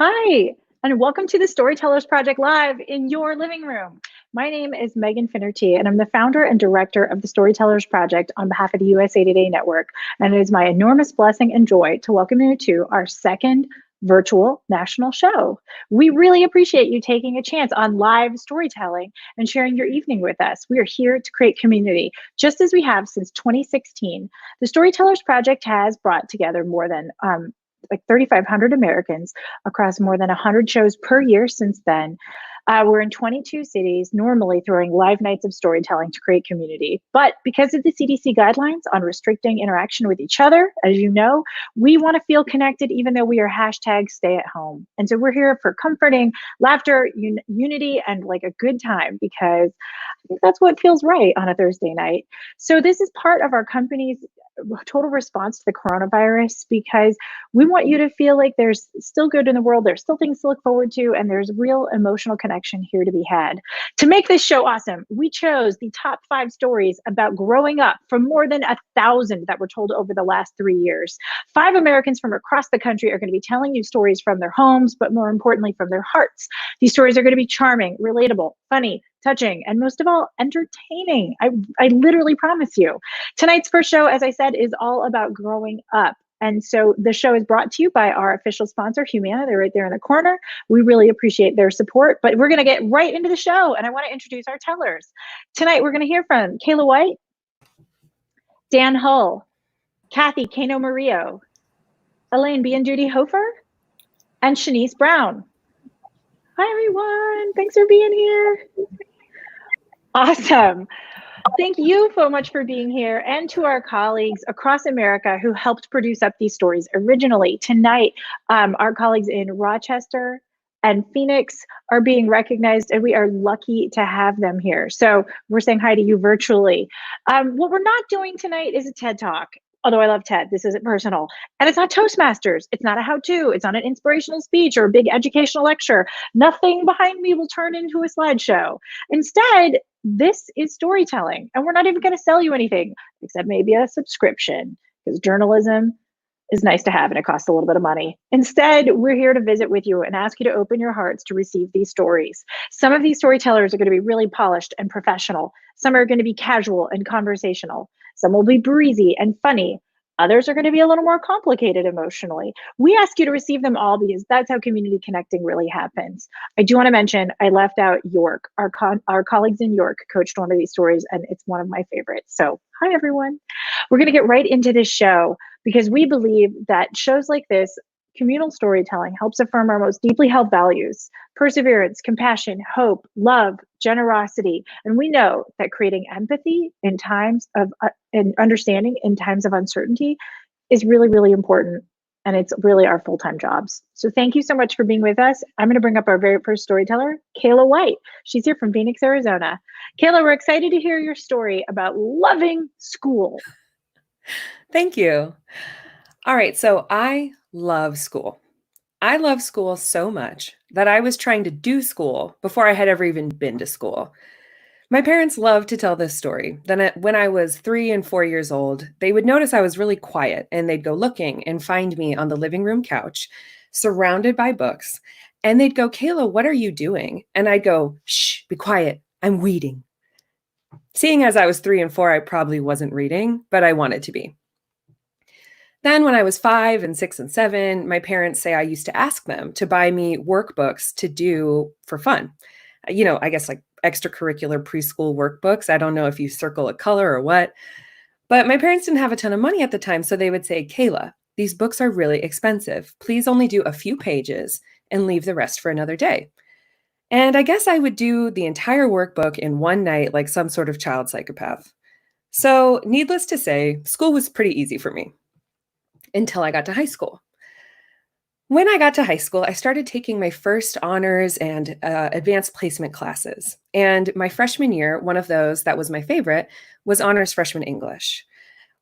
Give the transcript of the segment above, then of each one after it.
Hi, and welcome to the Storytellers Project Live in your living room. My name is Megan Finnerty, and I'm the founder and director of the Storytellers Project on behalf of the USA Today Network. And it is my enormous blessing and joy to welcome you to our second virtual national show. We really appreciate you taking a chance on live storytelling and sharing your evening with us. We are here to create community, just as we have since 2016. The Storytellers Project has brought together more than 3,500 Americans across more than 100 shows per year since then. We're in 22 cities, normally throwing live nights of storytelling to create community. But because of the CDC guidelines on restricting interaction with each other, as you know, we want to feel connected even though we are hashtag stay at home. And so we're here for comforting, laughter, unity, and like a good time, because I think that's what feels right on a Thursday night. So this is part of our company's total response to the coronavirus, because we want you to feel like there's still good in the world, there's still things to look forward to, and there's real emotional connection here to be had. To make this show awesome, we chose the top 5 stories about growing up from more than 1,000 that were told over the last 3 years. 5 Americans from across the country are going to be telling you stories from their homes, but more importantly, from their hearts. These stories are going to be charming, relatable, funny, touching, and most of all, entertaining. I literally promise you. Tonight's first show, as I said, is all about growing up. And so the show is brought to you by our official sponsor, Humana. They're right there in the corner. We really appreciate their support, but we're going to get right into the show. And I want to introduce our tellers. Tonight, we're going to hear from Kayla White, Dan Hull, Kathy Cano-Murillo, Helene Biandudi Hofer, and Shanice Brown. Hi, everyone. Thanks for being here. Awesome. Thank you so much for being here, and to our colleagues across America who helped produce up these stories originally. Tonight, our colleagues in Rochester and Phoenix are being recognized, and we are lucky to have them here. So we're saying hi to you virtually. What we're not doing tonight is a TED Talk. Although I love TED, this isn't personal. And it's not Toastmasters. It's not a how-to. It's not an inspirational speech or a big educational lecture. Nothing behind me will turn into a slideshow. Instead, this is storytelling. And we're not even going to sell you anything, except maybe a subscription, because journalism is nice to have and it costs a little bit of money. Instead, we're here to visit with you and ask you to open your hearts to receive these stories. Some of these storytellers are going to be really polished and professional. Some are going to be casual and conversational. Some will be breezy and funny. Others are going to be a little more complicated emotionally. We ask you to receive them all because that's how community connecting really happens. I do want to mention, I left out York. Our colleagues in York coached one of these stories, and it's one of my favorites. So hi, everyone. We're going to get right into this show because we believe that shows like this, communal storytelling, helps affirm our most deeply held values: perseverance, compassion, hope, love, generosity. And we know that creating empathy in times of and understanding in times of uncertainty is really, really important. And it's really our full-time jobs. So thank you so much for being with us. I'm going to bring up our very first storyteller, Kayla White. She's here from Phoenix, Arizona. Kayla, we're excited to hear your story about loving school. Thank you. All right, so I love school. I love school so much that I was trying to do school before I had ever even been to school. My parents loved to tell this story. Then when I was 3 and 4 years old, they would notice I was really quiet, and they'd go looking and find me on the living room couch, surrounded by books. And they'd go, "Kayla, what are you doing?" And I'd go, "Shh, be quiet. I'm reading." Seeing as I was 3 and 4, I probably wasn't reading, but I wanted to be. Then when I was 5 and 6 and 7, my parents say I used to ask them to buy me workbooks to do for fun. I guess like extracurricular preschool workbooks. I don't know if you circle a color or what, but my parents didn't have a ton of money at the time. So they would say, "Kayla, these books are really expensive. Please only do a few pages and leave the rest for another day." And I guess I would do the entire workbook in one night like some sort of child psychopath. So needless to say, school was pretty easy for me until I got to high school. When I got to high school, I started taking my first honors and advanced placement classes. And my freshman year, one of those that was my favorite was honors freshman English.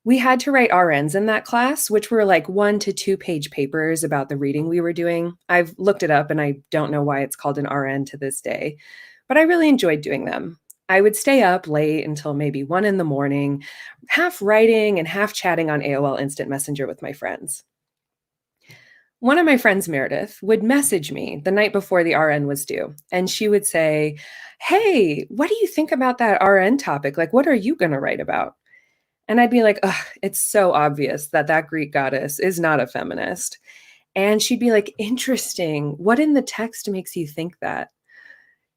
We had to write RNs in that class, which were like 1 to 2 page papers about the reading we were doing. I've looked it up and I don't know why it's called an RN to this day, but I really enjoyed doing them. I would stay up late until maybe 1 in the morning, half writing and half chatting on AOL Instant Messenger with my friends. One of my friends, Meredith, would message me the night before the RN was due, and she would say, "Hey, what do you think about that RN topic? Like, what are you going to write about?" And I'd be like, "Ugh, it's so obvious that that Greek goddess is not a feminist." And she'd be like, "Interesting. What in the text makes you think that?"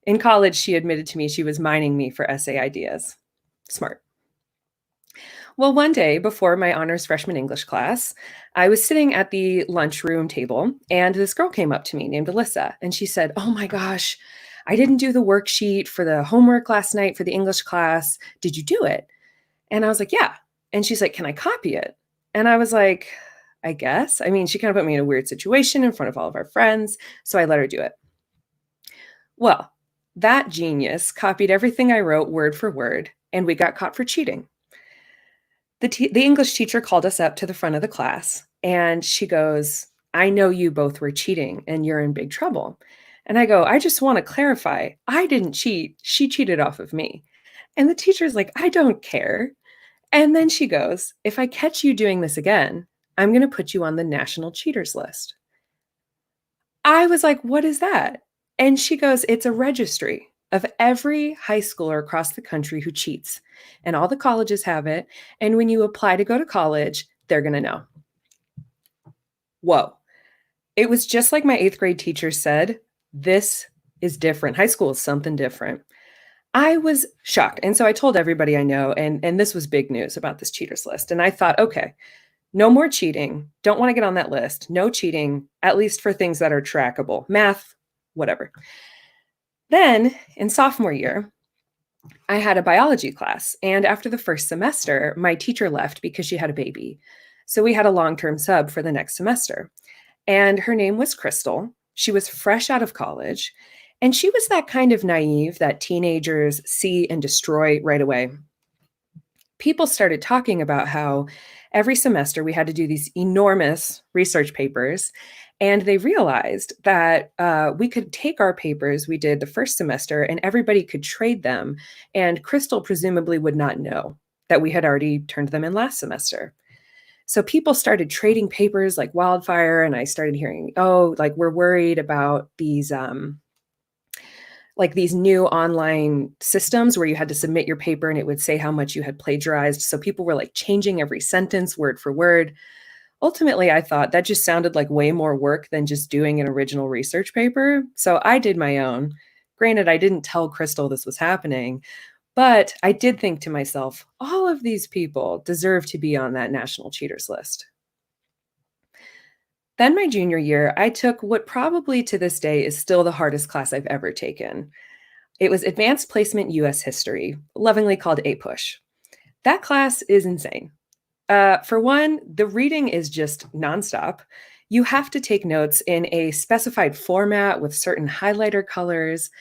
In college, she admitted to me she was mining me for essay ideas. Smart. Well, one day before my honors freshman English class, I was sitting at the lunchroom table and this girl came up to me named Alyssa. And she said, "Oh my gosh, I didn't do the worksheet for the homework last night for the English class. Did you do it?" And I was like, "Yeah." And she's like, "Can I copy it?" And I was like, "I guess." I mean, she kind of put me in a weird situation in front of all of our friends. So I let her do it. Well, that genius copied everything I wrote word for word, and we got caught for cheating. The English teacher called us up to the front of the class and she goes, "I know you both were cheating and you're in big trouble." And I go, "I just want to clarify. I didn't cheat. She cheated off of me." And the teacher's like, "I don't care." And then she goes, "If I catch you doing this again, I'm going to put you on the national cheaters list." I was like, "What is that?" And she goes, "It's a registry of every high schooler across the country who cheats. And all the colleges have it. And when you apply to go to college, they're going to know." Whoa. It was just like my eighth grade teacher said, this is different. High school is something different. I was shocked. And so I told everybody I know, and this was big news about this cheaters list. And I thought, okay, no more cheating. Don't want to get on that list. No cheating, at least for things that are trackable, math, whatever. Then in sophomore year, I had a biology class. And after the first semester, my teacher left because she had a baby. So we had a long term sub for the next semester. And her name was Crystal. She was fresh out of college. And she was that kind of naive that teenagers see and destroy right away. People started talking about how every semester we had to do these enormous research papers. And they realized that we could take our papers we did the first semester and everybody could trade them. And Crystal presumably would not know that we had already turned them in last semester. So people started trading papers like wildfire. And I started hearing, oh, like we're worried about these new online systems where you had to submit your paper and it would say how much you had plagiarized. So people were like changing every sentence word for word. Ultimately, I thought that just sounded like way more work than just doing an original research paper. So I did my own. Granted, I didn't tell Crystal this was happening, but I did think to myself, all of these people deserve to be on that national cheaters list. Then my junior year, I took what probably to this day is still the hardest class I've ever taken. It was Advanced Placement US History, lovingly called APUSH. That class is insane. For one, the reading is just nonstop. You have to take notes in a specified format with certain highlighter colors.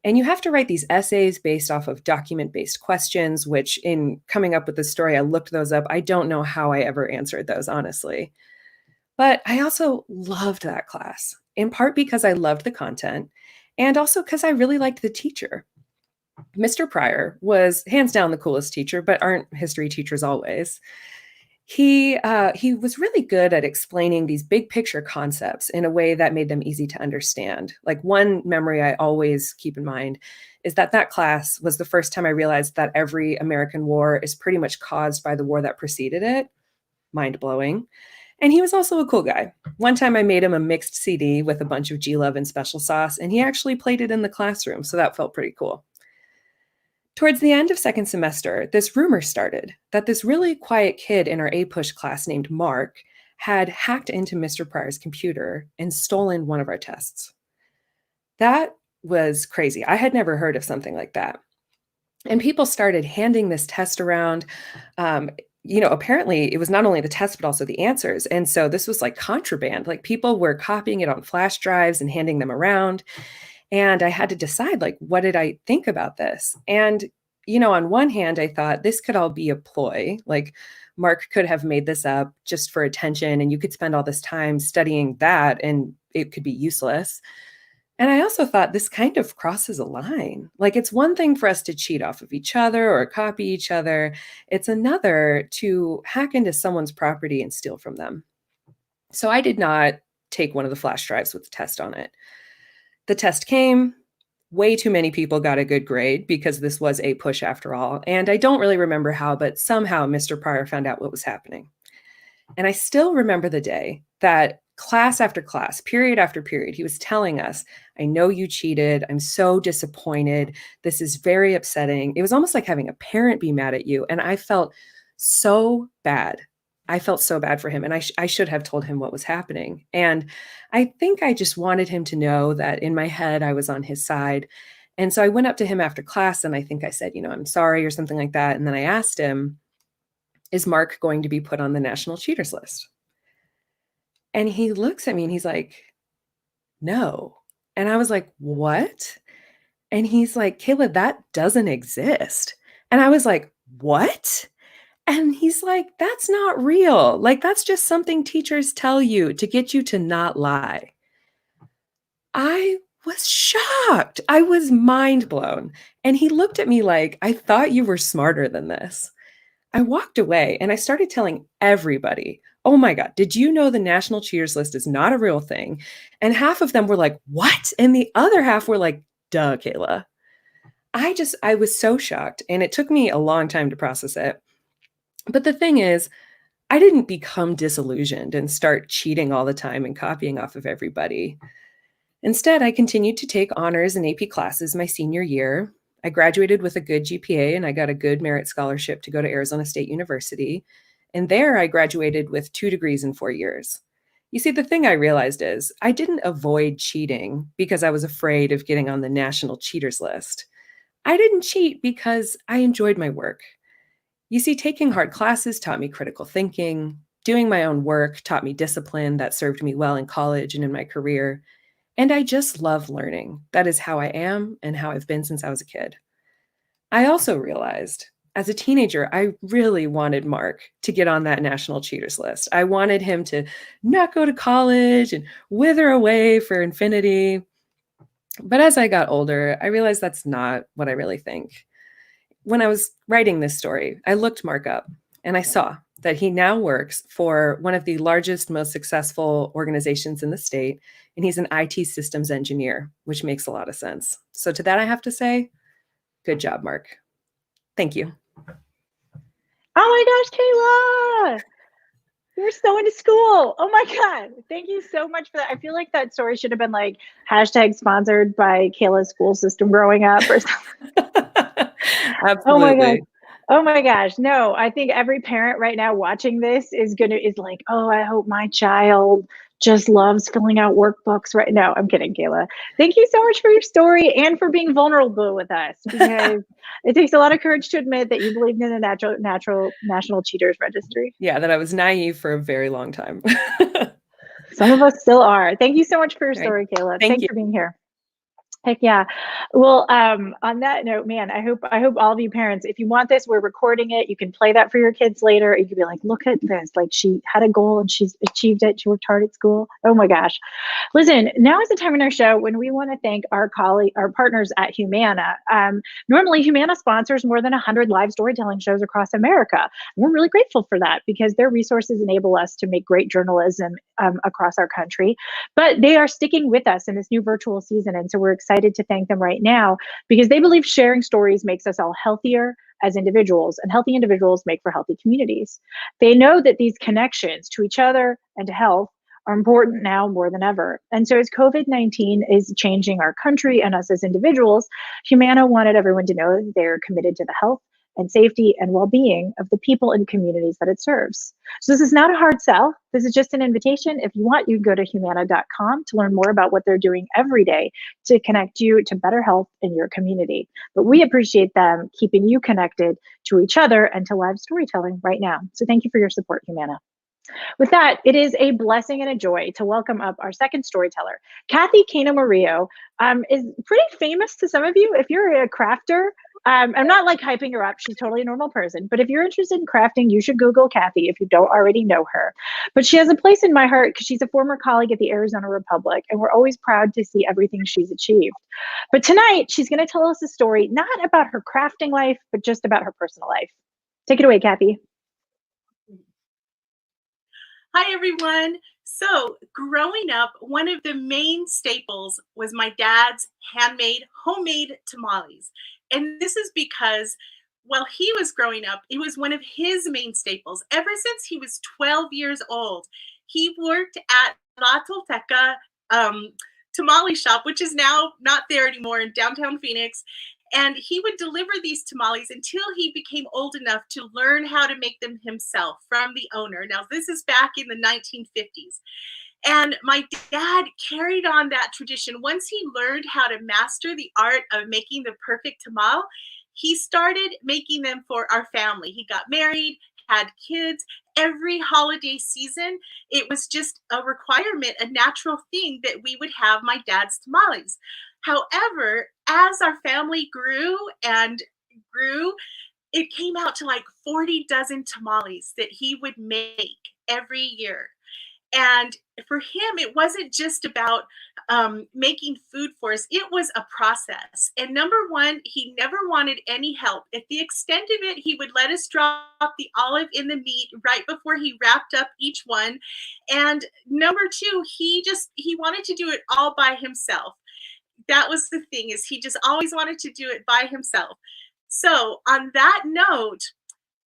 And you have to write these essays based off of document-based questions, which in coming up with the story, I looked those up. I don't know how I ever answered those, honestly. But I also loved that class, in part because I loved the content and also because I really liked the teacher. Mr. Pryor was hands down the coolest teacher, but aren't history teachers always? He was really good at explaining these big picture concepts in a way that made them easy to understand. Like one memory I always keep in mind is that that class was the first time I realized that every American war is pretty much caused by the war that preceded it. Mind blowing. And he was also a cool guy. One time I made him a mixed CD with a bunch of G-Love and special sauce, and he actually played it in the classroom, so that felt pretty cool. Towards the end of second semester, this rumor started that this really quiet kid in our APUSH class named Mark had hacked into Mr. Pryor's computer and stolen one of our tests. That was crazy. I had never heard of something like that. And people started handing this test around. Apparently it was not only the test, but also the answers. And so this was like contraband. Like people were copying it on flash drives and handing them around. And I had to decide, like, what did I think about this? And, on one hand, I thought this could all be a ploy. Like, Mark could have made this up just for attention, and you could spend all this time studying that, and it could be useless. And I also thought this kind of crosses a line. Like, it's one thing for us to cheat off of each other or copy each other. It's another to hack into someone's property and steal from them. So I did not take one of the flash drives with the test on it. The test came. Way too many people got a good grade because this was a push after all. And I don't really remember how, but somehow Mr. Pryor found out what was happening. And I still remember the day that class after class, period after period, he was telling us, I know you cheated. I'm so disappointed. This is very upsetting. It was almost like having a parent be mad at you. And I felt so bad. I felt so bad for him. And I should have told him what was happening. And I think I just wanted him to know that in my head, I was on his side. And so I went up to him after class and I think I said, I'm sorry or something like that. And then I asked him, is Mark going to be put on the national cheaters list? And he looks at me and he's like, no. And I was like, what? And he's like, Kayla, that doesn't exist. And I was like, what? And he's like, that's not real. Like, that's just something teachers tell you to get you to not lie. I was shocked. I was mind blown. And he looked at me like, I thought you were smarter than this. I walked away and I started telling everybody, oh my God, did you know the national cheaters list is not a real thing? And half of them were like, what? And the other half were like, duh, Kayla. I was so shocked. And it took me a long time to process it. But the thing is, I didn't become disillusioned and start cheating all the time and copying off of everybody. Instead, I continued to take honors and AP classes my senior year. I graduated with a good GPA and I got a good merit scholarship to go to Arizona State University. And there I graduated with 2 degrees in 4 years. You see, the thing I realized is I didn't avoid cheating because I was afraid of getting on the national cheaters list. I didn't cheat because I enjoyed my work. You see, taking hard classes taught me critical thinking. Doing my own work taught me discipline that served me well in college and in my career. And I just love learning. That is how I am and how I've been since I was a kid. I also realized as a teenager, I really wanted Mark to get on that national cheaters list. I wanted him to not go to college and wither away for Finnerty. But as I got older, I realized that's not what I really think. When I was writing this story, I looked Mark up and I saw that he now works for one of the largest, most successful organizations in the state, and he's an IT systems engineer, which makes a lot of sense. So to that, I have to say, good job, Mark. Thank you. Oh my gosh, Kayla! You're so into school. Oh my God. Thank you so much for that. I feel like that story should have been like #sponsored by Kayla's school system growing up or something. Absolutely. Oh my God. Oh my gosh. No, I think every parent right now watching this is like, oh, I hope my child just loves filling out workbooks right now. I'm kidding, Kayla. Thank you so much for your story and for being vulnerable with us, because it takes a lot of courage to admit that you believed in a national cheaters registry. Yeah, that I was naive for a very long time. Some of us still are. Thank you so much for your story, Right. Kayla. Thank Thanks you. for being here. Heck yeah. Well, on that note, man, I hope all of you parents, if you want this, we're recording it. You can play that for your kids later. You can be like, look at this. Like, she had a goal and she's achieved it. She worked hard at school. Oh my gosh. Listen, now is the time in our show when we want to thank our partners at Humana. Normally, Humana sponsors more than 100 live storytelling shows across America. And we're really grateful for that because their resources enable us to make great journalism across our country. But they are sticking with us in this new virtual season. And so we're excited to thank them right now because they believe sharing stories makes us all healthier as individuals, and healthy individuals make for healthy communities. They know that these connections to each other and to health are important now more than ever. And so as COVID-19 is changing our country and us as individuals, Humana wanted everyone to know that they're committed to the health and safety and well-being of the people and communities that it serves. So this is not a hard sell. This is just an invitation. If you want, you can go to humana.com to learn more about what they're doing every day to connect you to better health in your community. But we appreciate them keeping you connected to each other and to live storytelling right now. So thank you for your support, Humana. With that, it is a blessing and a joy to welcome up our second storyteller. Kathy Cano-Murillo is pretty famous to some of you. If you're a crafter, I'm not like hyping her up. She's totally a normal person. But if you're interested in crafting, you should Google Kathy if you don't already know her. But she has a place in my heart because she's a former colleague at the Arizona Republic, and we're always proud to see everything she's achieved. But tonight, she's going to tell us a story not about her crafting life, but just about her personal life. Take it away, Kathy. Hi, everyone. So, growing up, one of the main staples was my dad's handmade, homemade tamales. And this is because while he was growing up, it was one of his main staples. Ever since he was 12 years old, he worked at La Tolteca tamale shop, which is now not there anymore in downtown Phoenix. And he would deliver these tamales until he became old enough to learn how to make them himself from the owner. Now, this is back in the 1950s. And my dad carried on that tradition. Once he learned how to master the art of making the perfect tamal, he started making them for our family. He got married, had kids. Every holiday season, it was just a requirement, a natural thing that we would have my dad's tamales. However, as our family grew and grew, it came out to like 40 dozen tamales that he would make every year. And for him, it wasn't just about making food for us, it was a process. And number one, he never wanted any help. At the extent of it, he would let us drop the olive in the meat right before he wrapped up each one. And number two, he wanted to do it all by himself. That was the thing, is he just always wanted to do it by himself. So on that note,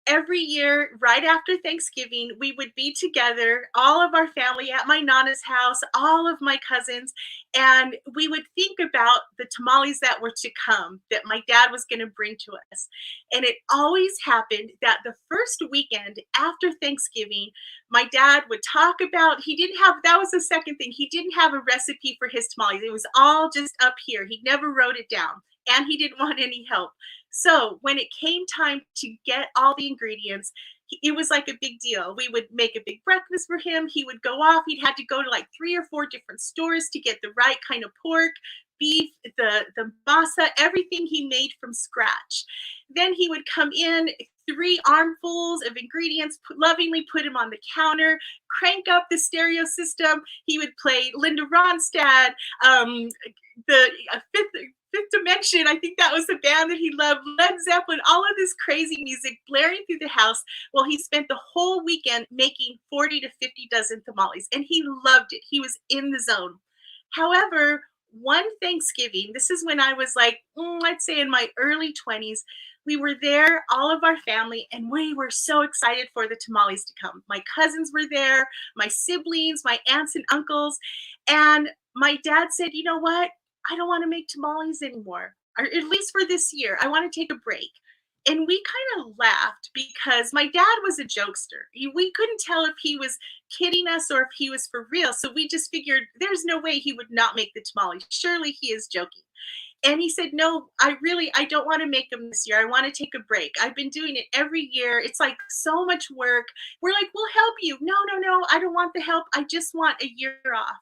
every year right after Thanksgiving, we would be together, all of our family at my Nana's house, all of my cousins, and we would think about the tamales that were to come, that my dad was going to bring to us. And it always happened that the first weekend after Thanksgiving, my dad would talk about, that was the second thing, he didn't have a recipe for his tamales. It was all just up here. He never wrote it down, and he didn't want any help. So when it came time to get all the ingredients, it was like a big deal. We would make a big breakfast for him. He would go off. He'd had to go to like 3 or 4 different stores to get the right kind of pork, beef, the masa, everything he made from scratch. Then he would come in, 3 armfuls of ingredients, lovingly put him on the counter, crank up the stereo system. He would play Linda Ronstadt, the Fifth Dimension, I think that was the band that he loved, Led Zeppelin, all of this crazy music blaring through the house. Well, he spent the whole weekend making 40 to 50 dozen tamales, and he loved it. He was in the zone. However, one Thanksgiving, this is when I was like, I'd say in my early 20s, we were there, all of our family, and we were so excited for the tamales to come. My cousins were there, my siblings, my aunts and uncles, and my dad said, you know what? I don't want to make tamales anymore, or at least for this year. I want to take a break. And we kind of laughed because my dad was a jokester. We couldn't tell if he was kidding us or if he was for real. So we just figured there's no way he would not make the tamales. Surely he is joking. And he said, no, I don't want to make them this year. I want to take a break. I've been doing it every year. It's like so much work. We're like, we'll help you. No, I don't want the help. I just want a year off.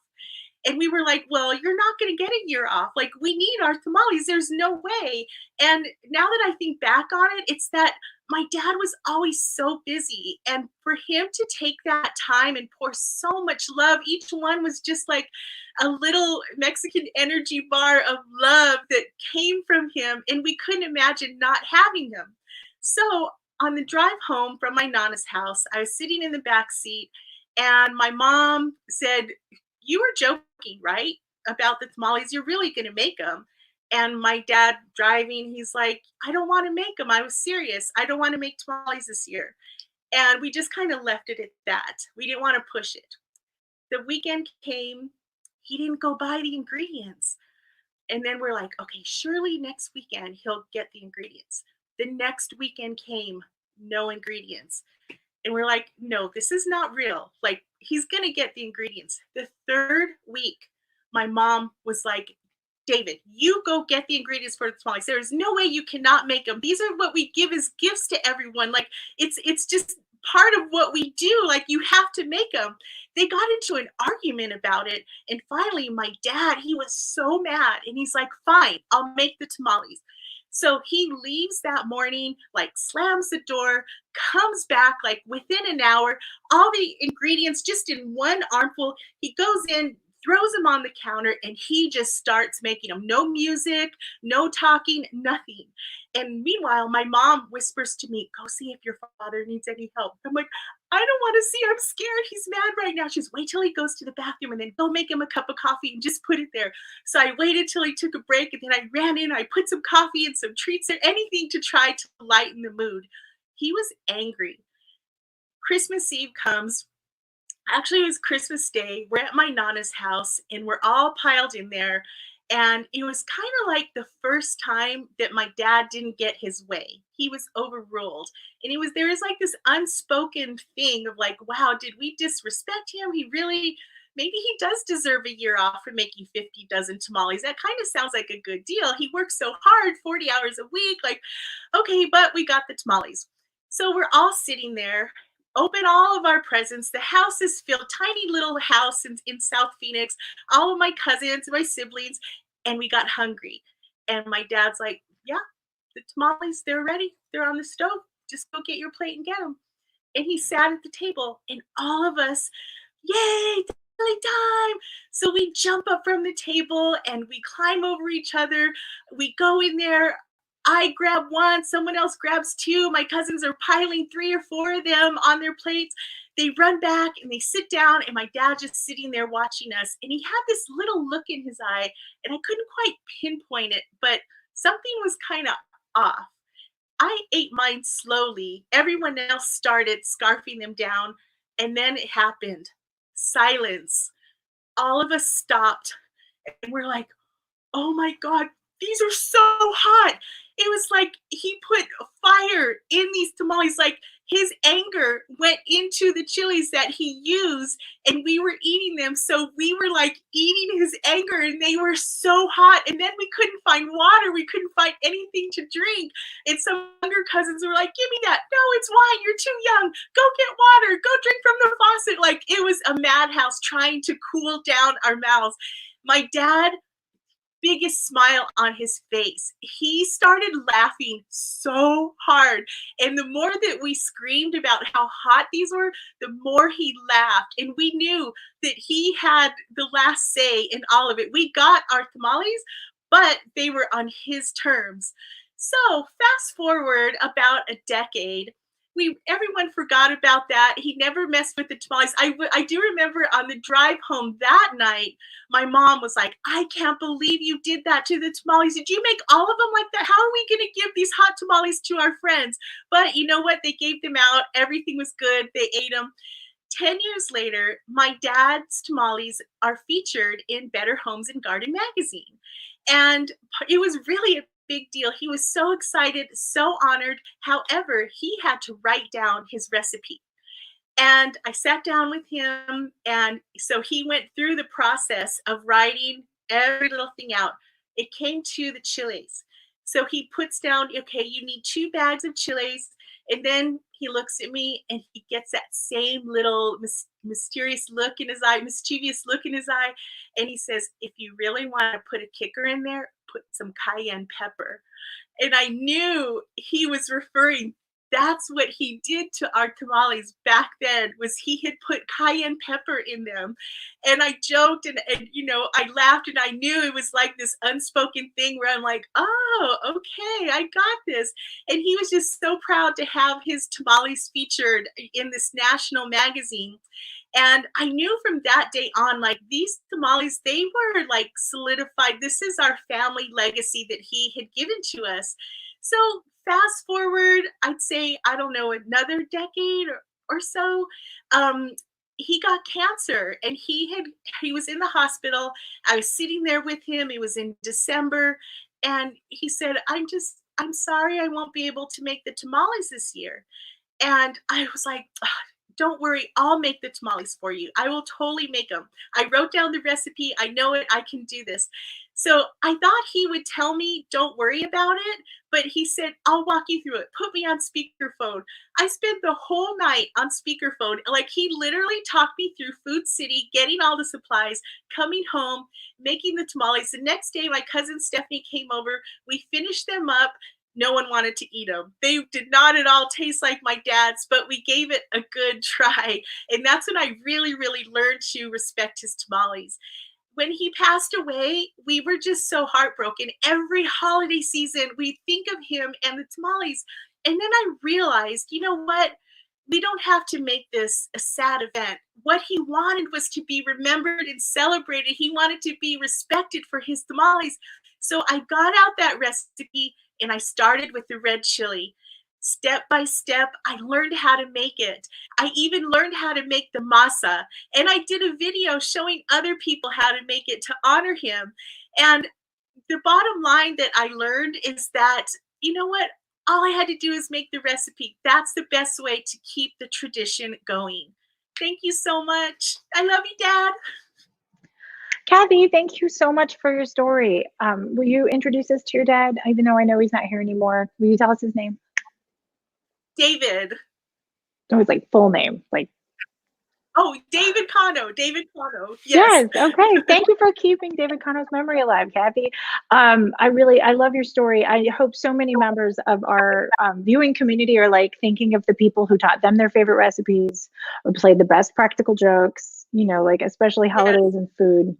And we were like, well, you're not going to get a year off. Like, we need our tamales. There's no way. And now that I think back on it, it's that my dad was always so busy. And for him to take that time and pour so much love, each one was just like a little Mexican energy bar of love that came from him. And we couldn't imagine not having him. So on the drive home from my Nana's house, I was sitting in the back seat, and my mom said, you were joking, right? About the tamales. You're really going to make them. And my dad driving, he's like, I don't want to make them. I was serious. I don't want to make tamales this year. And we just kind of left it at that. We didn't want to push it. The weekend came. He didn't go buy the ingredients. And then we're like, okay, surely next weekend he'll get the ingredients. The next weekend came, no ingredients. And we're like, no, this is not real. Like, he's going to get the ingredients. The third week, my mom was like, David, you go get the ingredients for the tamales. There is no way you cannot make them. These are what we give as gifts to everyone. Like, it's just part of what we do. Like, you have to make them. They got into an argument about it. And finally, my dad, he was so mad. And he's like, fine, I'll make the tamales. So he leaves that morning, like slams the door, comes back like within an hour, all the ingredients just in one armful. He goes in, throws them on the counter, and he just starts making them. No music, no talking, nothing. And meanwhile, my mom whispers to me, go see if your father needs any help. I'm like, I don't want to see. I'm scared. He's mad right now. She's, wait till he goes to the bathroom and then go make him a cup of coffee and just put it there. So I waited till he took a break, and then I ran in. I put some coffee and some treats or anything to try to lighten the mood. He was angry. Christmas Eve comes. Actually, it was Christmas Day. We're at my Nana's house and we're all piled in there. And it was kind of like the first time that my dad didn't get his way. He was overruled. And there was like this unspoken thing of like, wow, did we disrespect him? Maybe he does deserve a year off for making 50 dozen tamales. That kind of sounds like a good deal. He works so hard, 40 hours a week. Like, okay, but we got the tamales. So we're all sitting there, open all of our presents. The house is filled, tiny little house in South Phoenix, all of my cousins, my siblings, and we got hungry. And my dad's like, yeah, the tamales, they're ready. They're on the stove. Just go get your plate and get them. And he sat at the table, and all of us, yay, tamale time. So we jump up from the table and we climb over each other. We go in there. I grab one, someone else grabs two. My cousins are piling 3 or 4 of them on their plates. They run back and they sit down, and my dad just sitting there watching us. And he had this little look in his eye, and I couldn't quite pinpoint it, but something was kind of off. I ate mine slowly. Everyone else started scarfing them down, and then it happened. Silence. All of us stopped, and we're like, oh my God, these are so hot. It was like he put fire in these tamales. Like his anger went into the chilies that he used, and we were eating them. So we were like eating his anger, and they were so hot. And then we couldn't find water. We couldn't find anything to drink. And some younger cousins were like, give me that. No, it's wine. You're too young. Go get water. Go drink from the faucet. Like it was a madhouse trying to cool down our mouths. My dad, biggest smile on his face. He started laughing so hard. And the more that we screamed about how hot these were, the more he laughed. And we knew that he had the last say in all of it. We got our tamales, but they were on his terms. So fast forward about a decade, everyone forgot about that. He never messed with the tamales. I do remember on the drive home that night, my mom was like, I can't believe you did that to the tamales. Did you make all of them like that? How are we going to give these hot tamales to our friends? But you know what? They gave them out. Everything was good. They ate them. 10 years later, my dad's tamales are featured in Better Homes and Garden magazine. And it was really a big deal. He was so excited, so honored. However, he had to write down his recipe. And I sat down with him, and so he went through the process of writing every little thing out. It came to the chilies. So he puts down, okay, you need 2 bags of chilies. And then he looks at me and he gets that same little mysterious look in his eye, mischievous look in his eye. And he says, if you really want to put a kicker in there, put some cayenne pepper. And I knew he was referring, that's what he did to our tamales back then, was he had put cayenne pepper in them. And I joked and I laughed, and I knew it was like this unspoken thing where I'm like, oh, okay, I got this. And he was just so proud to have his tamales featured in this national magazine. And I knew from that day on, like these tamales, they were like solidified. This is our family legacy that he had given to us. So fast forward, I'd say, I don't know, another decade or so, he got cancer, and he was in the hospital. I was sitting there with him. It was in December, and he said, I'm sorry, I won't be able to make the tamales this year. And I was like, don't worry, I'll make the tamales for you. I will totally make them. I wrote down the recipe. I know it. I can do this. So I thought he would tell me, don't worry about it. But he said, I'll walk you through it. Put me on speakerphone. I spent the whole night on speakerphone. Like he literally talked me through Food City, getting all the supplies, coming home, making the tamales. The next day, my cousin Stephanie came over. We finished them up. No one wanted to eat them. They did not at all taste like my dad's, but we gave it a good try. And that's when I really, really learned to respect his tamales. When he passed away, we were just so heartbroken. Every holiday season, we think of him and the tamales. And then I realized, you know what? We don't have to make this a sad event. What he wanted was to be remembered and celebrated. He wanted to be respected for his tamales. So I got out that recipe and I started with the red chili. Step by step, I learned how to make it. I even learned how to make the masa. And I did a video showing other people how to make it to honor him. And the bottom line that I learned is that, you know what? All I had to do is make the recipe. That's the best way to keep the tradition going. Thank you so much. I love you, Dad. Kathy, thank you so much for your story. Will you introduce us to your dad, even though I know he's not here anymore? Will you tell us his name? David. Oh, it's like full name, like. Oh, David Cano. David Cano. Yes. Okay. Thank you for keeping David Cano's memory alive, Kathy. I love your story. I hope so many members of our viewing community are like thinking of the people who taught them their favorite recipes or played the best practical jokes, you know, like especially holidays and food.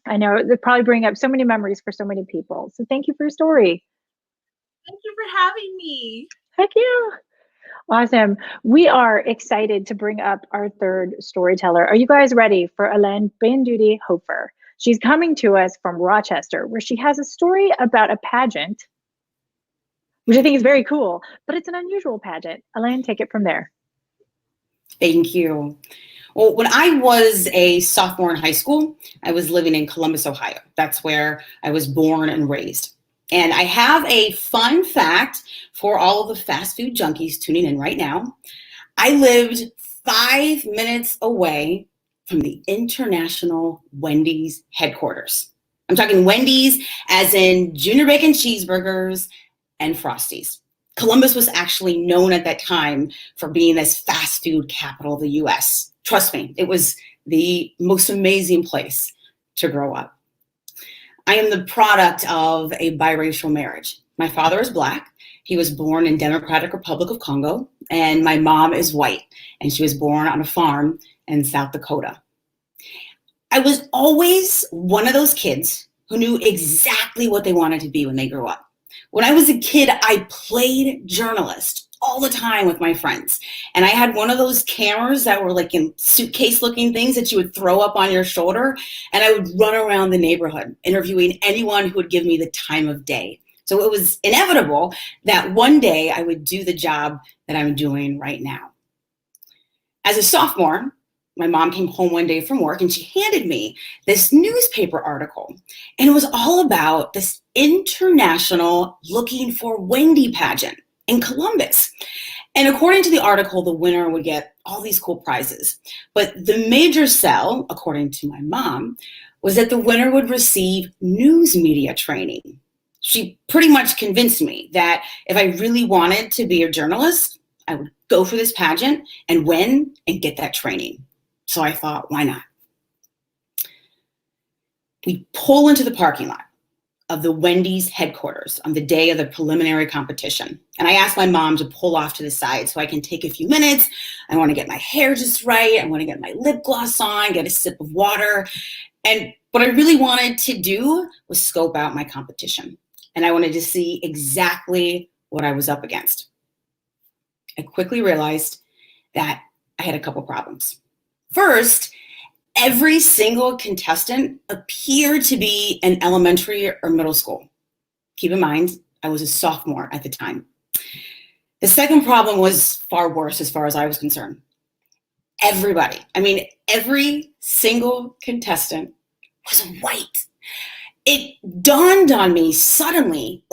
I know they probably bring up so many memories for so many people. So thank you for your story. Thank you for having me. Heck yeah. Awesome. We are excited to bring up our third storyteller. Are you guys ready for Helene Biandudi Hofer? She's coming to us from Rochester, where she has a story about a pageant, which I think is very cool, but it's an unusual pageant. Helene, take it from there. Thank you. Well, when I was a sophomore in high school, I was living in Columbus, Ohio. That's where I was born and raised. And I have a fun fact for all of the fast food junkies tuning in right now. I lived 5 minutes away from the International Wendy's headquarters. I'm talking Wendy's as in junior bacon cheeseburgers and Frosties. Columbus was actually known at that time for being this fast food capital of the US. Trust me, it was the most amazing place to grow up. I am the product of a biracial marriage. My father is Black. He was born in Democratic Republic of Congo, and my mom is white, and she was born on a farm in South Dakota. I was always one of those kids who knew exactly what they wanted to be when they grew up. When I was a kid, I played journalist all the time with my friends. And I had one of those cameras that were like in suitcase looking things that you would throw up on your shoulder. And I would run around the neighborhood interviewing anyone who would give me the time of day. So it was inevitable that one day I would do the job that I'm doing right now. As a sophomore, my mom came home one day from work and she handed me this newspaper article. And it was all about this international Looking for Wendy pageant in Columbus. And according to the article, the winner would get all these cool prizes. But the major sell, according to my mom, was that the winner would receive news media training. She pretty much convinced me that if I really wanted to be a journalist, I would go for this pageant and win and get that training. So I thought, why not? We pull into the parking lot of the Wendy's headquarters on the day of the preliminary competition. And I asked my mom to pull off to the side so I can take a few minutes. I want to get my hair just right. I want to get my lip gloss on, get a sip of water. And what I really wanted to do was scope out my competition. And I wanted to see exactly what I was up against. I quickly realized that I had a couple problems. First, every single contestant appeared to be in elementary or middle school. Keep in mind, I was a sophomore at the time. The second problem was far worse as far as I was concerned. Everybody, every single contestant was white. It dawned on me suddenly,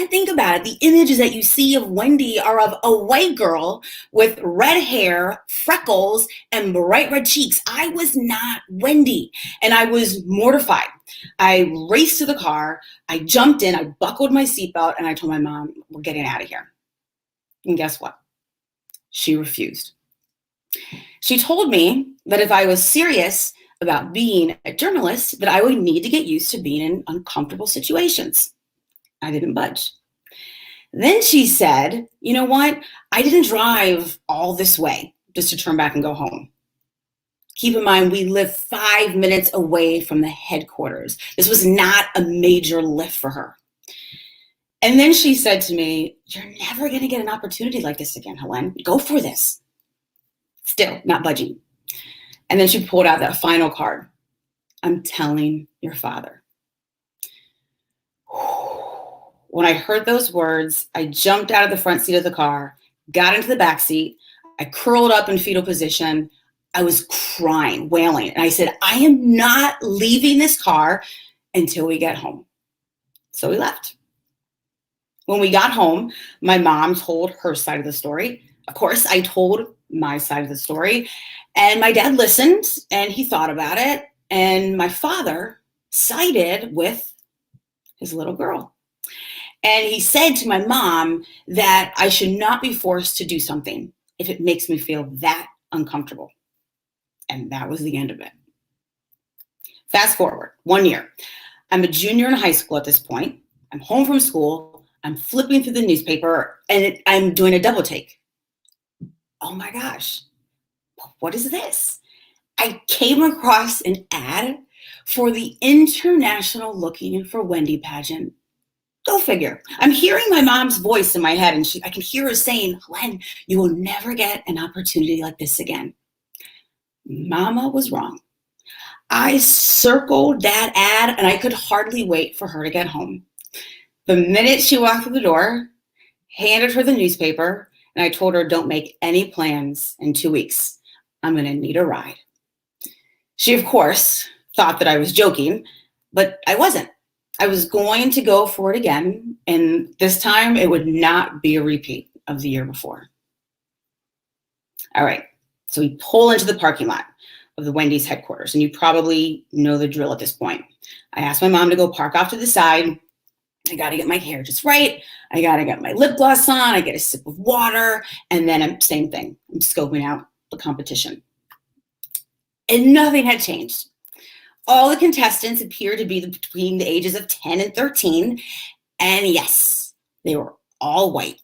think about it. The images that you see of Wendy are of a white girl with red hair, freckles, and bright red cheeks. I was not Wendy, and I was mortified. I raced to the car, I jumped in, I buckled my seatbelt, and I told my mom, we're getting out of here. And guess what? She refused. She told me that if I was serious about being a journalist, that I would need to get used to being in uncomfortable situations. I didn't budge. Then she said, you know what? I didn't drive all this way just to turn back and go home. Keep in mind, we live 5 minutes away from the headquarters. This was not a major lift for her. And then she said to me, you're never going to get an opportunity like this again, Helene. Go for this. Still not budging. And then she pulled out that final card. I'm telling your father. When I heard those words, I jumped out of the front seat of the car, got into the back seat. I curled up in fetal position. I was crying, wailing. And I said, I am not leaving this car until we get home. So we left. When we got home, my mom told her side of the story. Of course, I told my side of the story. And my dad listened and he thought about it. And my father sided with his little girl. And he said to my mom that I should not be forced to do something if it makes me feel that uncomfortable. And that was the end of it. Fast forward 1 year. I'm a junior in high school at this point. I'm home from school. I'm flipping through the newspaper and I'm doing a double take. Oh my gosh, what is this? I came across an ad for the International Looking for Wendy pageant. Go figure. I'm hearing my mom's voice in my head and I can hear her saying, Helene, you will never get an opportunity like this again. Mama was wrong. I circled that ad and I could hardly wait for her to get home. The minute she walked through the door, handed her the newspaper, and I told her, don't make any plans in 2 weeks. I'm going to need a ride. She, of course, thought that I was joking, but I wasn't. I was going to go for it again, and this time it would not be a repeat of the year before. All right, so we pull into the parking lot of the Wendy's headquarters, and you probably know the drill at this point. I asked my mom to go park off to the side. I got to get my hair just right. I got to get my lip gloss on. I get a sip of water, and then same thing. I'm scoping out the competition. And nothing had changed. All the contestants appeared to be between the ages of 10 and 13. And yes, they were all white.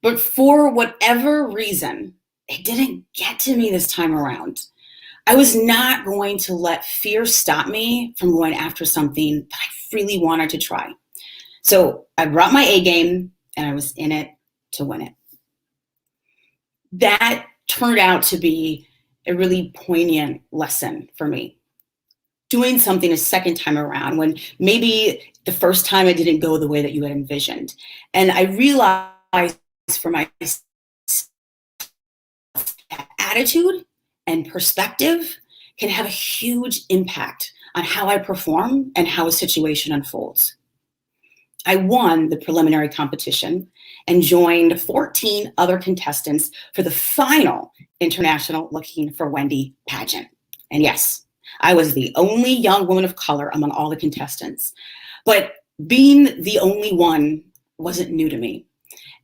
But for whatever reason, it didn't get to me this time around. I was not going to let fear stop me from going after something that I really wanted to try. So I brought my A game and I was in it to win it. That turned out to be a really poignant lesson for me. Doing something a second time around when maybe the first time it didn't go the way that you had envisioned. And I realized for myself that attitude and perspective can have a huge impact on how I perform and how a situation unfolds. I won the preliminary competition and joined 14 other contestants for the final International Looking for Wendy pageant. And yes, I was the only young woman of color among all the contestants. But being the only one wasn't new to me.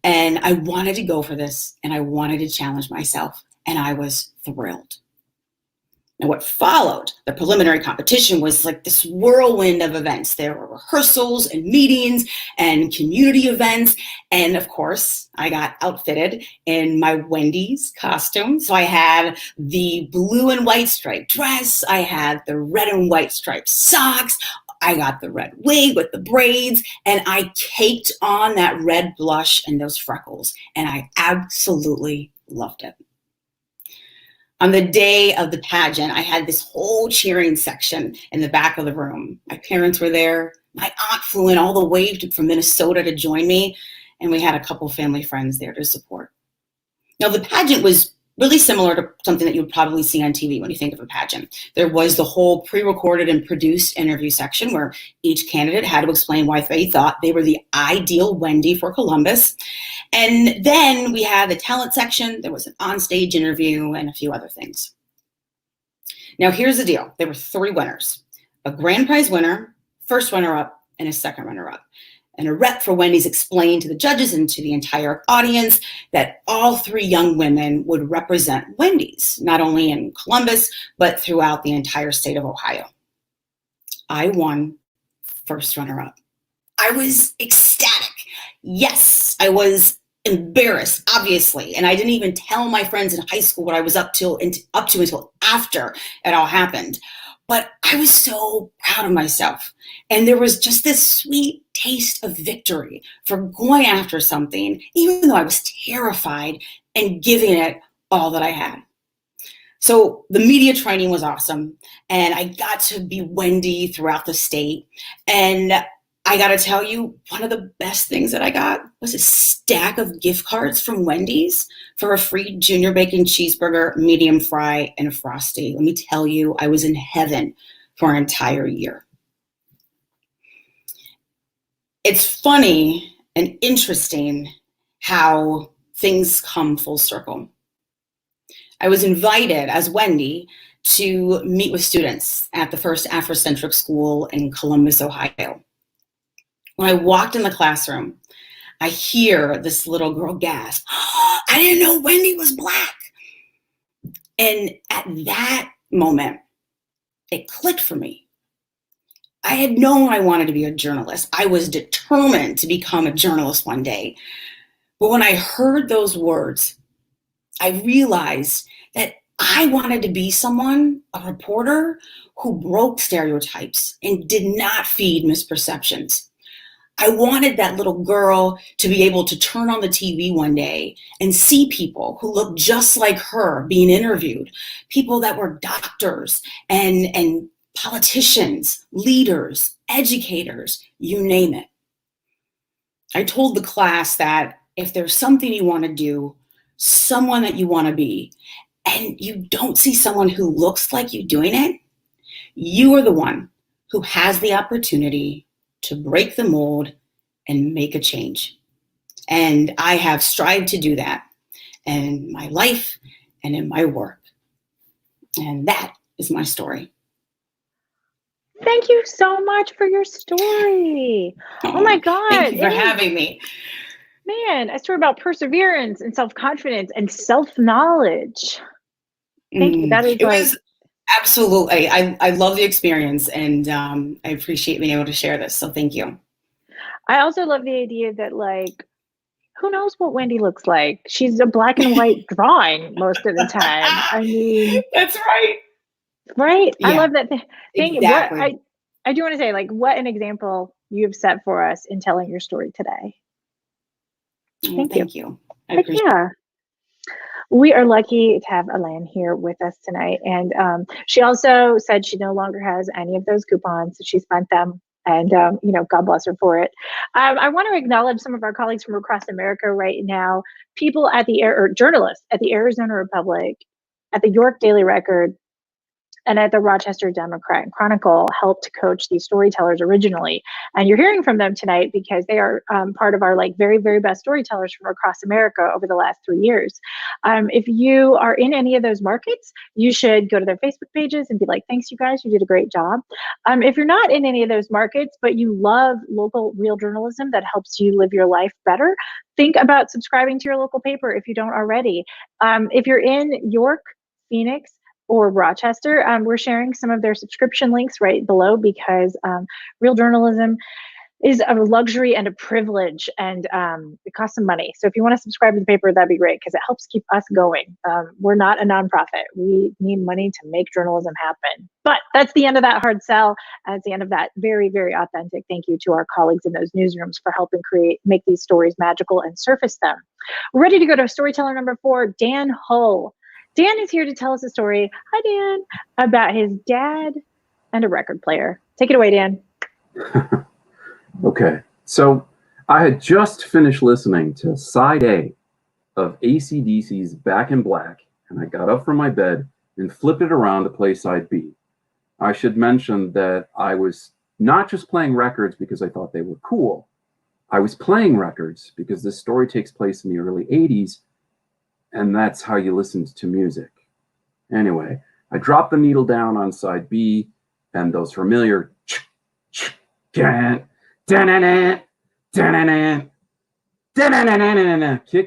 And I wanted to go for this and I wanted to challenge myself. And I was thrilled. And what followed the preliminary competition was like this whirlwind of events. There were rehearsals and meetings and community events. And of course, I got outfitted in my Wendy's costume. So I had the blue and white striped dress. I had the red and white striped socks. I got the red wig with the braids. And I caked on that red blush and those freckles. And I absolutely loved it. On the day of the pageant, I had this whole cheering section in the back of the room. My parents were there. My aunt flew in all the way from Minnesota to join me, and we had a couple family friends there to support. Now, the pageant was really similar to something that you would probably see on TV when you think of a pageant. There was the whole pre-recorded and produced interview section where each candidate had to explain why they thought they were the ideal Wendy for Columbus. And then we had the talent section. There was an onstage interview and a few other things. Now, here's the deal. There were 3 winners: a grand prize winner, first runner-up, and a second runner-up. And a rep for Wendy's explained to the judges and to the entire audience that all 3 young women would represent Wendy's, not only in Columbus, but throughout the entire state of Ohio. I won first runner-up. I was ecstatic. Yes, I was embarrassed, obviously, and I didn't even tell my friends in high school what I was up to until after it all happened. But I was so proud of myself. And there was just this sweet taste of victory for going after something, even though I was terrified, and giving it all that I had. So the media training was awesome. And I got to be Wendy throughout the state. And I got to tell you, one of the best things that I got was a stack of gift cards from Wendy's for a free junior bacon cheeseburger, medium fry, and a Frosty. Let me tell you, I was in heaven for an entire year. It's funny and interesting how things come full circle. I was invited as Wendy to meet with students at the first Afrocentric school in Columbus, Ohio. When I walked in the classroom, I hear this little girl gasp, "Oh, I didn't know Wendy was Black." And at that moment, it clicked for me. I had known I wanted to be a journalist. I was determined to become a journalist one day. But when I heard those words, I realized that I wanted to be someone, a reporter, who broke stereotypes and did not feed misperceptions. I wanted that little girl to be able to turn on the TV one day and see people who looked just like her being interviewed, people that were doctors and politicians, leaders, educators, you name it. I told the class that if there's something you want to do, someone that you want to be, and you don't see someone who looks like you doing it, you are the one who has the opportunity to break the mold and make a change. And I have strived to do that in my life and in my work. And that is my story. Thank you so much for your story. Oh my God. Thank you for having me. Man, a story about perseverance and self-confidence and self-knowledge. Thank you. That is was absolutely, I love the experience, and I appreciate being able to share this. So thank you. I also love the idea that, like, who knows what Wendy looks like? She's a black and white drawing most of the time. I mean, that's right. Right? Yeah, I love that thing. Exactly. What I do want to say, like, what an example you have set for us in telling your story today. Thank you. I appreciate yeah. We are lucky to have Helene here with us tonight. And she also said she no longer has any of those coupons. So she spent them. And, God bless her for it. I want to acknowledge some of our colleagues from across America right now, people at journalists at the Arizona Republic, at the York Daily Record, and at the Rochester Democrat and Chronicle helped coach these storytellers originally. And you're hearing from them tonight because they are part of our very, very best storytellers from across America over the last 3 years. If you are in any of those markets, you should go to their Facebook pages and be like, thanks, you guys, you did a great job. If you're not in any of those markets, but you love local real journalism that helps you live your life better, think about subscribing to your local paper if you don't already. If you're in York, Phoenix, or Rochester, we're sharing some of their subscription links right below because real journalism is a luxury and a privilege, and it costs some money. So if you want to subscribe to the paper, that'd be great because it helps keep us going. We're not a nonprofit. We need money to make journalism happen. But that's the end of that hard sell. That's the end of that very, very authentic thank you to our colleagues in those newsrooms for helping make these stories magical and surface them. We're ready to go to storyteller number 4, Dan Hull. Dan is here to tell us a story, hi Dan, about his dad and a record player. Take it away, Dan. Okay, so I had just finished listening to side A of AC/DC's Back in Black, and I got up from my bed and flipped it around to play side B. I should mention that I was not just playing records because I thought they were cool. I was playing records because this story takes place in the early 80s, and that's how you listened to music. Anyway, I dropped the needle down on side B, and those familiar kicked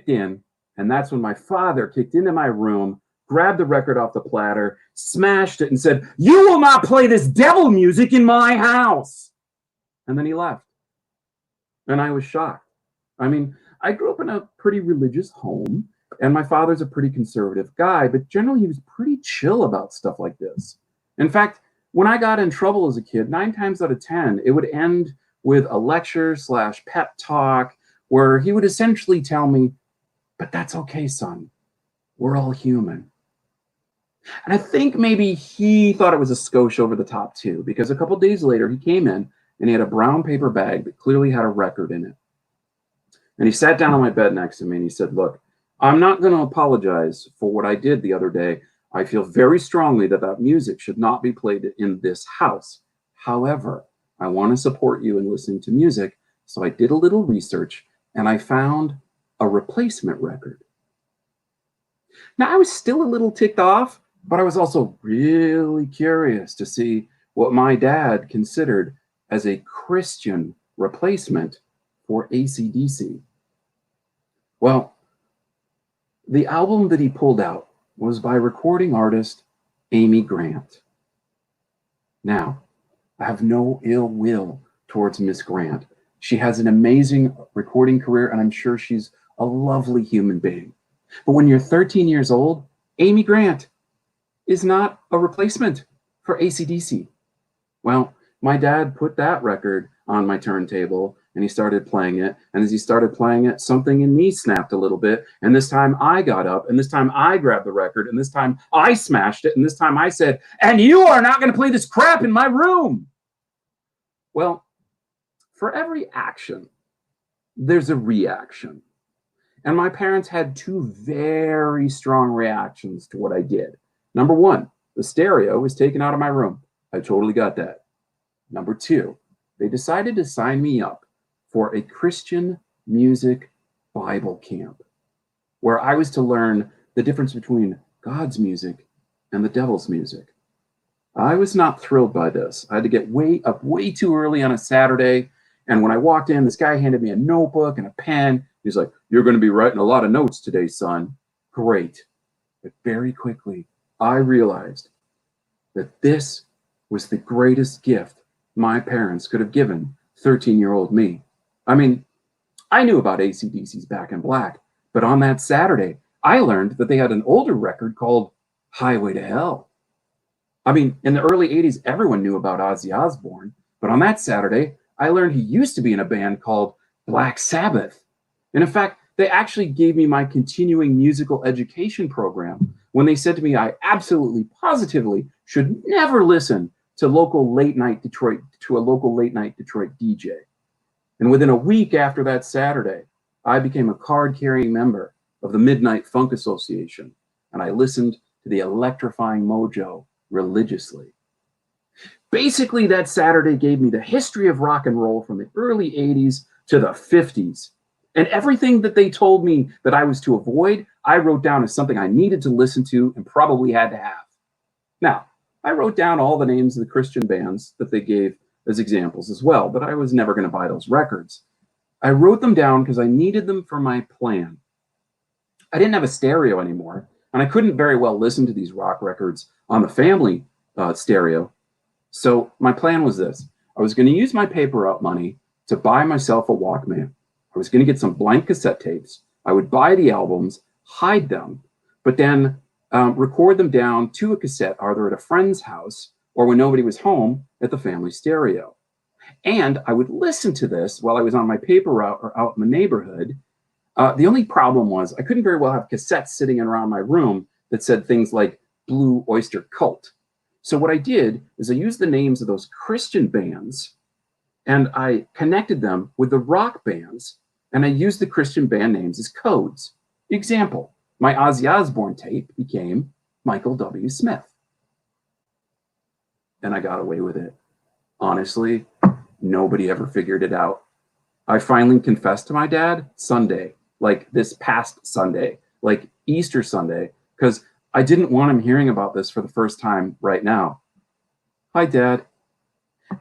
in, and that's when my father kicked into my room, grabbed the record off the platter, smashed it, and said, "You will not play this devil music in my house!" And then he left. And I was shocked. I mean, I grew up in a pretty religious home, and my father's a pretty conservative guy, but generally he was pretty chill about stuff like this. In fact, when I got in trouble as a kid, 9 times out of 10, it would end with a lecture / pep talk where he would essentially tell me, but that's okay, son. We're all human. And I think maybe he thought it was a skosh over the top too, because a couple days later he came in and he had a brown paper bag that clearly had a record in it. And he sat down on my bed next to me and he said, look, I'm not going to apologize for what I did the other day. I feel very strongly that that music should not be played in this house. However, I want to support you in listening to music. So I did a little research and I found a replacement record. Now, I was still a little ticked off, but I was also really curious to see what my dad considered as a Christian replacement for AC/DC. Well, the album that he pulled out was by recording artist Amy Grant. Now, I have no ill will towards Miss Grant. She has an amazing recording career, and I'm sure she's a lovely human being. But when you're 13 years old, Amy Grant is not a replacement for AC/DC. Well, my dad put that record on my turntable and he started playing it. And as he started playing it, something in me snapped a little bit. And this time I got up, and this time I grabbed the record, and this time I smashed it. And this time I said, and you are not going to play this crap in my room. Well, for every action, there's a reaction. And my parents had 2 very strong reactions to what I did. Number 1, the stereo was taken out of my room. I totally got that. Number 2, they decided to sign me up for a Christian music Bible camp where I was to learn the difference between God's music and the devil's music. I was not thrilled by this. I had to get up way too early on a Saturday. And when I walked in, this guy handed me a notebook and a pen. He's like, you're going to be writing a lot of notes today, son. Great. But very quickly, I realized that this was the greatest gift my parents could have given 13-year-old me. I mean, I knew about AC/DC's Back in Black, but on that Saturday, I learned that they had an older record called Highway to Hell. I mean, in the early 80s, everyone knew about Ozzy Osbourne, but on that Saturday, I learned he used to be in a band called Black Sabbath. And in fact, they actually gave me my continuing musical education program when they said to me I absolutely, positively should never listen to a local late night Detroit DJ. And within a week after that Saturday, I became a card-carrying member of the Midnight Funk Association, and I listened to the electrifying Mojo religiously. Basically, that Saturday gave me the history of rock and roll from the early 80s to the 50s. And everything that they told me that I was to avoid, I wrote down as something I needed to listen to and probably had to have. Now, I wrote down all the names of the Christian bands that they gave as examples as well, but I was never going to buy those records. I wrote them down because I needed them for my plan. I didn't have a stereo anymore, and I couldn't very well listen to these rock records on the family stereo. So my plan was this. I was going to use my paper route money to buy myself a Walkman. I was going to get some blank cassette tapes. I would buy the albums, hide them, but then record them down to a cassette, either at a friend's house or when nobody was home at the family stereo. And I would listen to this while I was on my paper route or out in the neighborhood. The only problem was I couldn't very well have cassettes sitting around my room that said things like Blue Oyster Cult. So what I did is I used the names of those Christian bands and I connected them with the rock bands, and I used the Christian band names as codes. Example, my Ozzy Osbourne tape became Michael W. Smith. And I got away with it. Honestly, nobody ever figured it out. I finally confessed to my dad Sunday, like this past Sunday, like Easter Sunday, because I didn't want him hearing about this for the first time right now. Hi, Dad.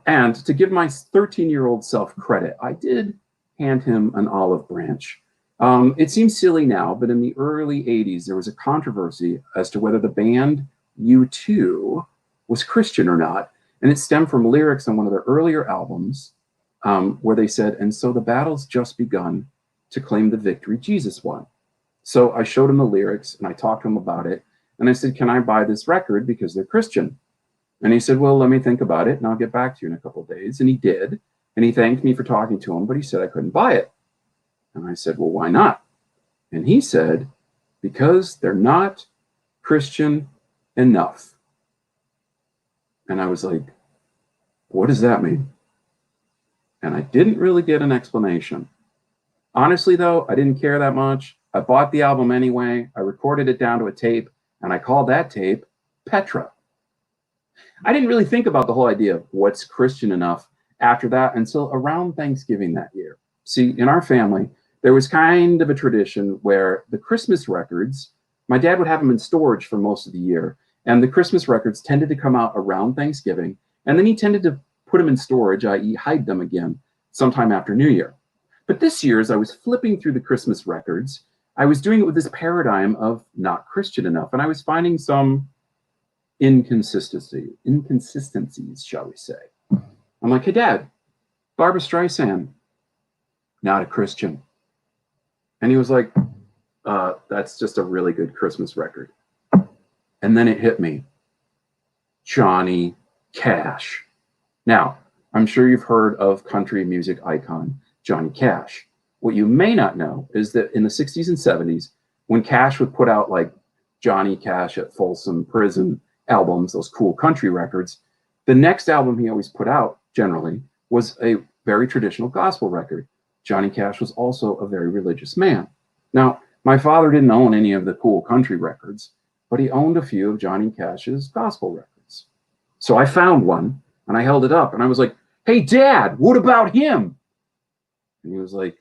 And to give my 13-year-old self credit, I did hand him an olive branch. It seems silly now, but in the early 80s, there was a controversy as to whether the band U2 was Christian or not. And it stemmed from lyrics on one of their earlier albums where they said, and so the battle's just begun to claim the victory Jesus won. So I showed him the lyrics and I talked to him about it. And I said, can I buy this record because they're Christian? And he said, well, let me think about it and I'll get back to you in a couple of days. And he did. And he thanked me for talking to him, but he said I couldn't buy it. And I said, well, why not? And he said, because they're not Christian enough. And I was like, what does that mean? And I didn't really get an explanation. Honestly, though, I didn't care that much. I bought the album anyway. I recorded it down to a tape, and I called that tape Petra. I didn't really think about the whole idea of what's Christian enough after that until around Thanksgiving that year. See, in our family, there was kind of a tradition where the Christmas records, my dad would have them in storage for most of the year, and the Christmas records tended to come out around Thanksgiving, and then he tended to put them in storage, i.e. hide them again, sometime after New Year. But this year, as I was flipping through the Christmas records, I was doing it with this paradigm of not Christian enough, and I was finding some inconsistencies, shall we say. I'm like, hey, Dad, Barbra Streisand, not a Christian. And he was like, that's just a really good Christmas record. And then it hit me, Johnny Cash. Now, I'm sure you've heard of country music icon Johnny Cash. What you may not know is that in the 60s and 70s, when Cash would put out like Johnny Cash at Folsom Prison albums, those cool country records, the next album he always put out, generally, was a very traditional gospel record. Johnny Cash was also a very religious man. Now, my father didn't own any of the cool country records, but he owned a few of Johnny Cash's gospel records. So I found one, and I held it up, and I was like, hey, Dad, what about him? And he was like,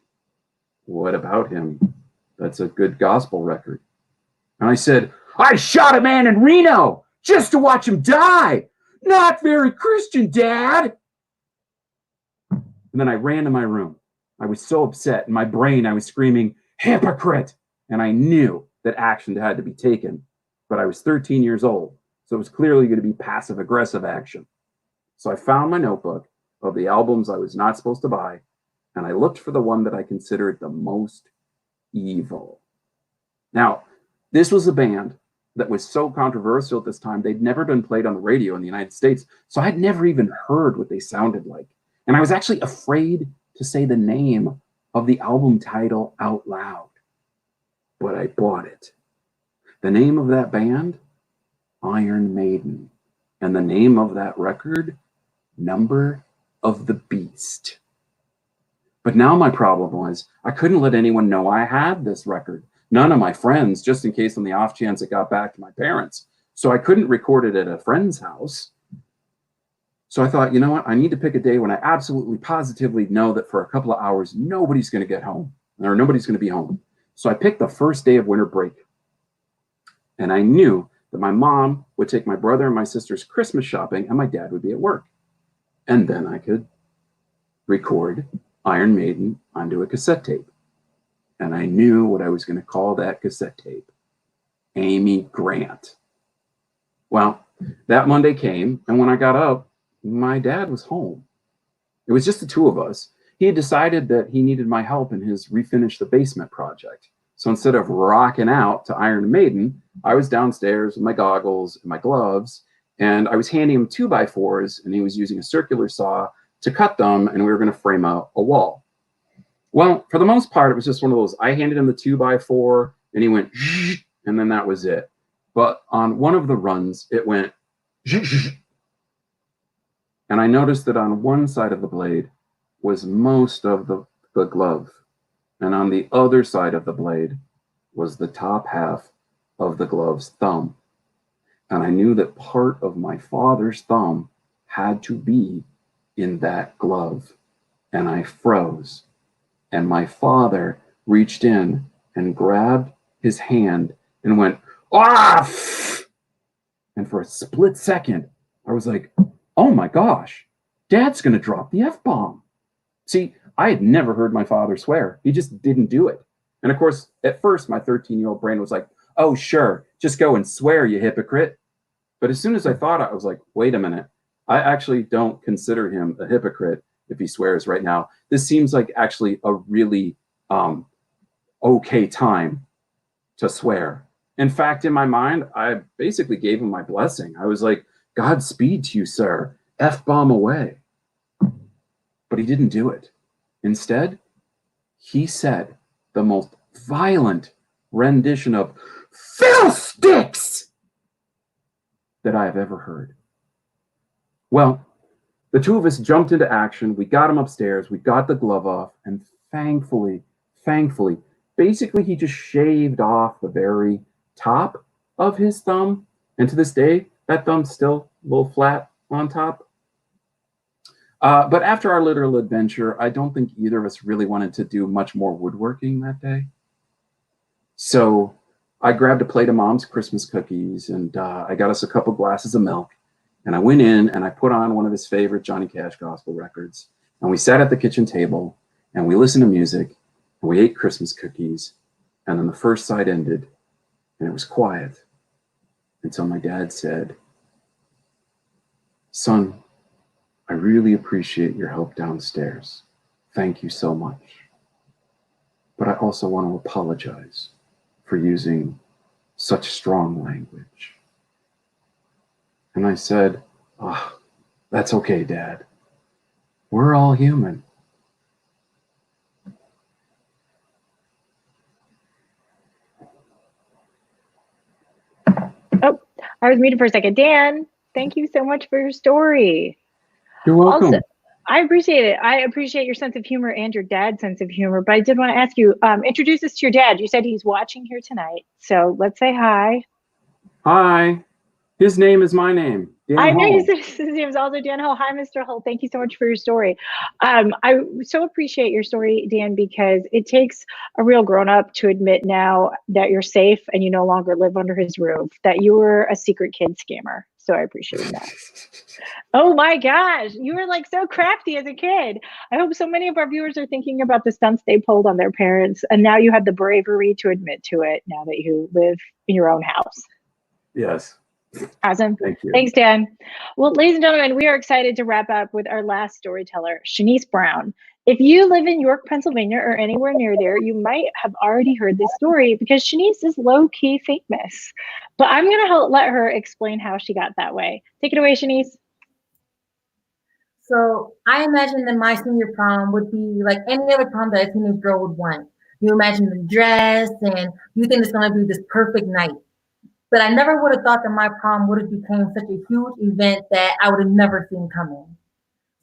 what about him? That's a good gospel record. And I said, I shot a man in Reno just to watch him die. Not very Christian, Dad. And then I ran to my room. I was so upset. In my brain, I was screaming, hypocrite. And I knew that action had to be taken. But I was 13 years old, so it was clearly going to be passive-aggressive action. So I found my notebook of the albums I was not supposed to buy, and I looked for the one that I considered the most evil. Now, this was a band that was so controversial at this time, they'd never been played on the radio in the United States, so I'd never even heard what they sounded like. And I was actually afraid to say the name of the album title out loud. But I bought it. The name of that band, Iron Maiden. And the name of that record, Number of the Beast. But now my problem was I couldn't let anyone know I had this record. None of my friends, just in case on the off chance it got back to my parents. So I couldn't record it at a friend's house. So I thought, you know what? I need to pick a day when I absolutely positively know that for a couple of hours, nobody's going to get home or nobody's going to be home. So I picked the first day of winter break. And I knew that my mom would take my brother and my sister's Christmas shopping and my dad would be at work. And then I could record Iron Maiden onto a cassette tape. And I knew what I was going to call that cassette tape. Amy Grant. Well, that Monday came, and when I got up, my dad was home. It was just the two of us. He had decided that he needed my help in his Refinish the Basement project. So instead of rocking out to Iron Maiden, I was downstairs with my goggles and my gloves, and I was handing him 2x4s, and he was using a circular saw to cut them, and we were going to frame out a wall. Well, for the most part, it was just one of those, I handed him the 2x4, and he went, and then that was it. But on one of the runs, it went, and I noticed that on one side of the blade was most of the glove, and on the other side of the blade was the top half of the glove's thumb. And I knew that part of my father's thumb had to be in that glove. And I froze. And my father reached in and grabbed his hand and went, ah! And for a split second, I was like, oh my gosh, Dad's going to drop the F-bomb. See, I had never heard my father swear. He just didn't do it. And of course, at first, my 13-year-old brain was like, oh, sure, just go and swear, you hypocrite. But as soon as I thought, I was like, wait a minute. I actually don't consider him a hypocrite if he swears right now. This seems like actually a really okay time to swear. In fact, in my mind, I basically gave him my blessing. I was like, Godspeed to you, sir. F-bomb away. But he didn't do it. Instead, he said the most violent rendition of fiddlesticks that I have ever heard. Well, the two of us jumped into action. We got him upstairs. We got the glove off. And thankfully, basically he just shaved off the very top of his thumb. And to this day, that thumb's still a little flat on top. But after our literal adventure, I don't think either of us really wanted to do much more woodworking that day. So I grabbed a plate of Mom's Christmas cookies, and I got us a couple glasses of milk. And I went in and I put on one of his favorite Johnny Cash gospel records. And we sat at the kitchen table and we listened to music and we ate Christmas cookies. And then the first side ended and it was quiet until my dad said, "Son, I really appreciate your help downstairs. Thank you so much. But I also want to apologize for using such strong language." And I said, "Oh, that's okay, Dad. We're all human." Oh, I was muted for a second. Dan, thank you so much for your story. You're welcome. Also, I appreciate it. I appreciate your sense of humor and your dad's sense of humor. But I did want to ask you, introduce us to your dad. You said he's watching here tonight. So let's say hi. Hi. His name is my name. Dan I know Hull. you said his name is also Dan Hull. Hi, Mr. Hull. Thank you so much for your story. I so appreciate your story, Dan, because it takes a real grown-up to admit now that you're safe and you no longer live under his roof, that you were a secret kid scammer. So I appreciate that. Oh my gosh, you were like so crafty as a kid. I hope so many of our viewers are thinking about the stunts they pulled on their parents, and now you have the bravery to admit to it now that you live in your own house. Yes. Awesome. Thank you. Thanks, Dan. Well, ladies and gentlemen, we are excited to wrap up with our last storyteller, Shanice Brown. If you live in York, Pennsylvania, or anywhere near there, you might have already heard this story because Shanice is low-key famous. But I'm going to let her explain how she got that way. Take it away, Shanice. So I imagine that my senior prom would be like any other prom that a teenage girl would want. You imagine the dress and you think it's going to be this perfect night. But I never would have thought that my prom would have become such a huge event that I would have never seen coming.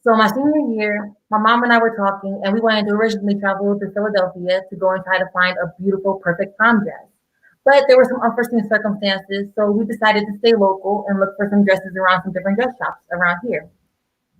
So my senior year, my mom and I were talking, and we wanted to originally travel to Philadelphia to go and try to find a beautiful, perfect prom dress. But there were some unforeseen circumstances, so we decided to stay local and look for some dresses around some different dress shops around here.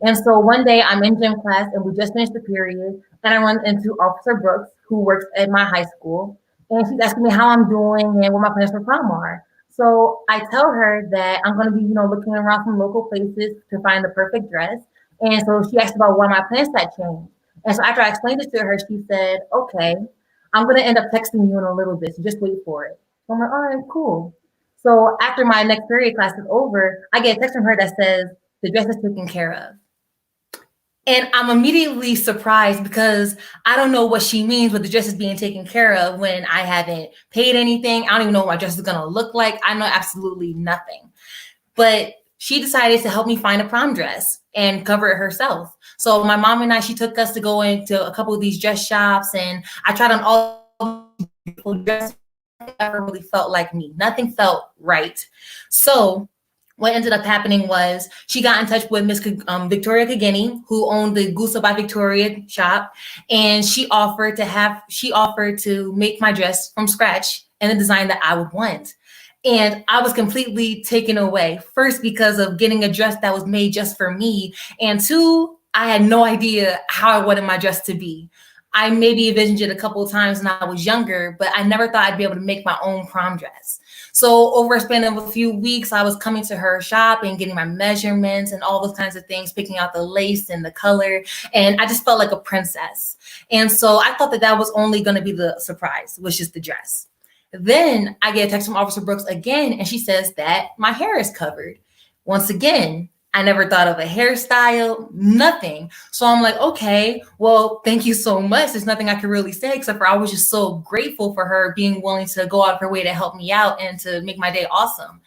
And so one day I'm in gym class, and we just finished the period, and I run into Officer Brooks, who works at my high school, and she's asking me how I'm doing and what my plans for prom are. So I tell her that I'm going to be, looking around some local places to find the perfect dress. And so she asked about why my plans had changed. And so after I explained it to her, she said, "Okay, I'm going to end up texting you in a little bit, so just wait for it." So I'm like, "All right, cool." So after my next period class is over, I get a text from her that says, "The dress is taken care of." And I'm immediately surprised because I don't know what she means with the dress is being taken care of when I haven't paid anything. I don't even know what my dress is going to look like. I know absolutely nothing. But she decided to help me find a prom dress and cover it herself. So my mom and I, she took us to go into a couple of these dress shops, and I tried on all beautiful dresses. Never really felt like me. Nothing felt right. So what ended up happening was she got in touch with Miss Victoria Kageni, who owned the Gusa by Victoria shop, and she offered to make my dress from scratch in the design that I would want. And I was completely taken away. First, because of getting a dress that was made just for me, and two, I had no idea how I wanted my dress to be. I maybe envisioned it a couple of times when I was younger, but I never thought I'd be able to make my own prom dress. So over a span of a few weeks, I was coming to her shop and getting my measurements and all those kinds of things, picking out the lace and the color. And I just felt like a princess. And so I thought that was only going to be the surprise, which is the dress. Then I get a text from Officer Brooks again, and she says that my hair is covered. Once again, I never thought of a hairstyle, nothing. So I'm like, okay, well, thank you so much. There's nothing I could really say except for I was just so grateful for her being willing to go out of her way to help me out and to make my day awesome.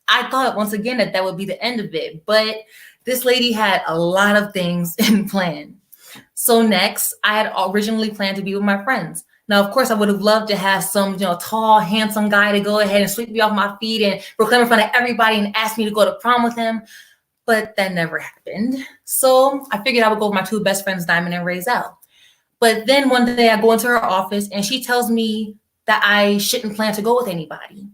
I thought once again that would be the end of it, but this lady had a lot of things in plan. So next, I had originally planned to be with my friends. Now, of course, I would have loved to have some, tall, handsome guy to go ahead and sweep me off my feet and proclaim in front of everybody and ask me to go to prom with him. But that never happened. So I figured I would go with my two best friends, Diamond and Razel. But then one day I go into her office and she tells me that I shouldn't plan to go with anybody.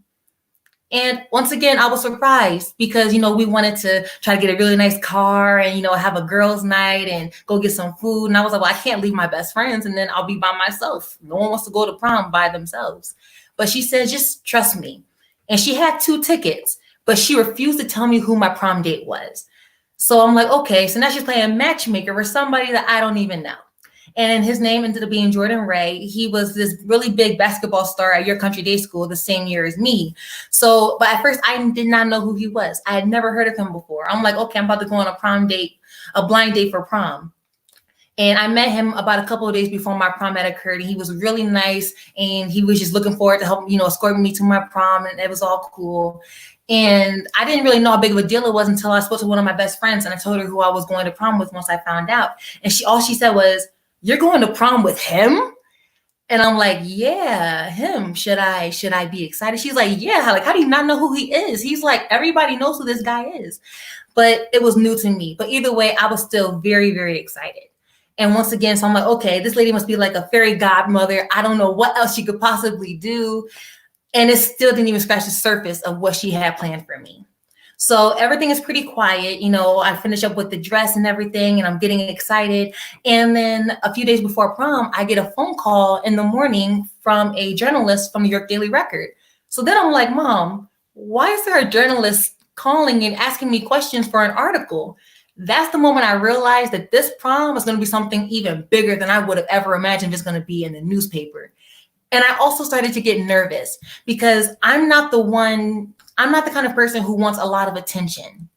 And once again, I was surprised because, we wanted to try to get a really nice car and, have a girls' night and go get some food. And I was like, well, I can't leave my best friends and then I'll be by myself. No one wants to go to prom by themselves. But she said, just trust me. And she had 2 tickets, but she refused to tell me who my prom date was. So I'm like, okay, so now she's playing matchmaker for somebody that I don't even know. And his name ended up being Jordan Ray. He was this really big basketball star at Your Country Day School the same year as me. So, but at first I did not know who he was. I had never heard of him before. I'm like, okay, I'm about to go on a prom date, a blind date for prom. And I met him about a couple of days before my prom had occurred. And he was really nice. And he was just looking forward to help, escort me to my prom. And it was all cool. And I didn't really know how big of a deal it was until I spoke to one of my best friends. And I told her who I was going to prom with once I found out. And all she said was, "You're going to prom with him?" And I'm like, yeah, him. Should I be excited? She's like, yeah. Like, how do you not know who he is? He's like, everybody knows who this guy is. But it was new to me. But either way, I was still very, very excited. And once again, so I'm like, okay, this lady must be like a fairy godmother. I don't know what else she could possibly do. And it still didn't even scratch the surface of what she had planned for me. So everything is pretty quiet. I finish up with the dress and everything, and I'm getting excited. And then a few days before prom, I get a phone call in the morning from a journalist from New York Daily Record. So then I'm like, Mom, why is there a journalist calling and asking me questions for an article? That's the moment I realized that this prom is going to be something even bigger than I would have ever imagined it's going to be in the newspaper. And I also started to get nervous because I'm not the kind of person who wants a lot of attention,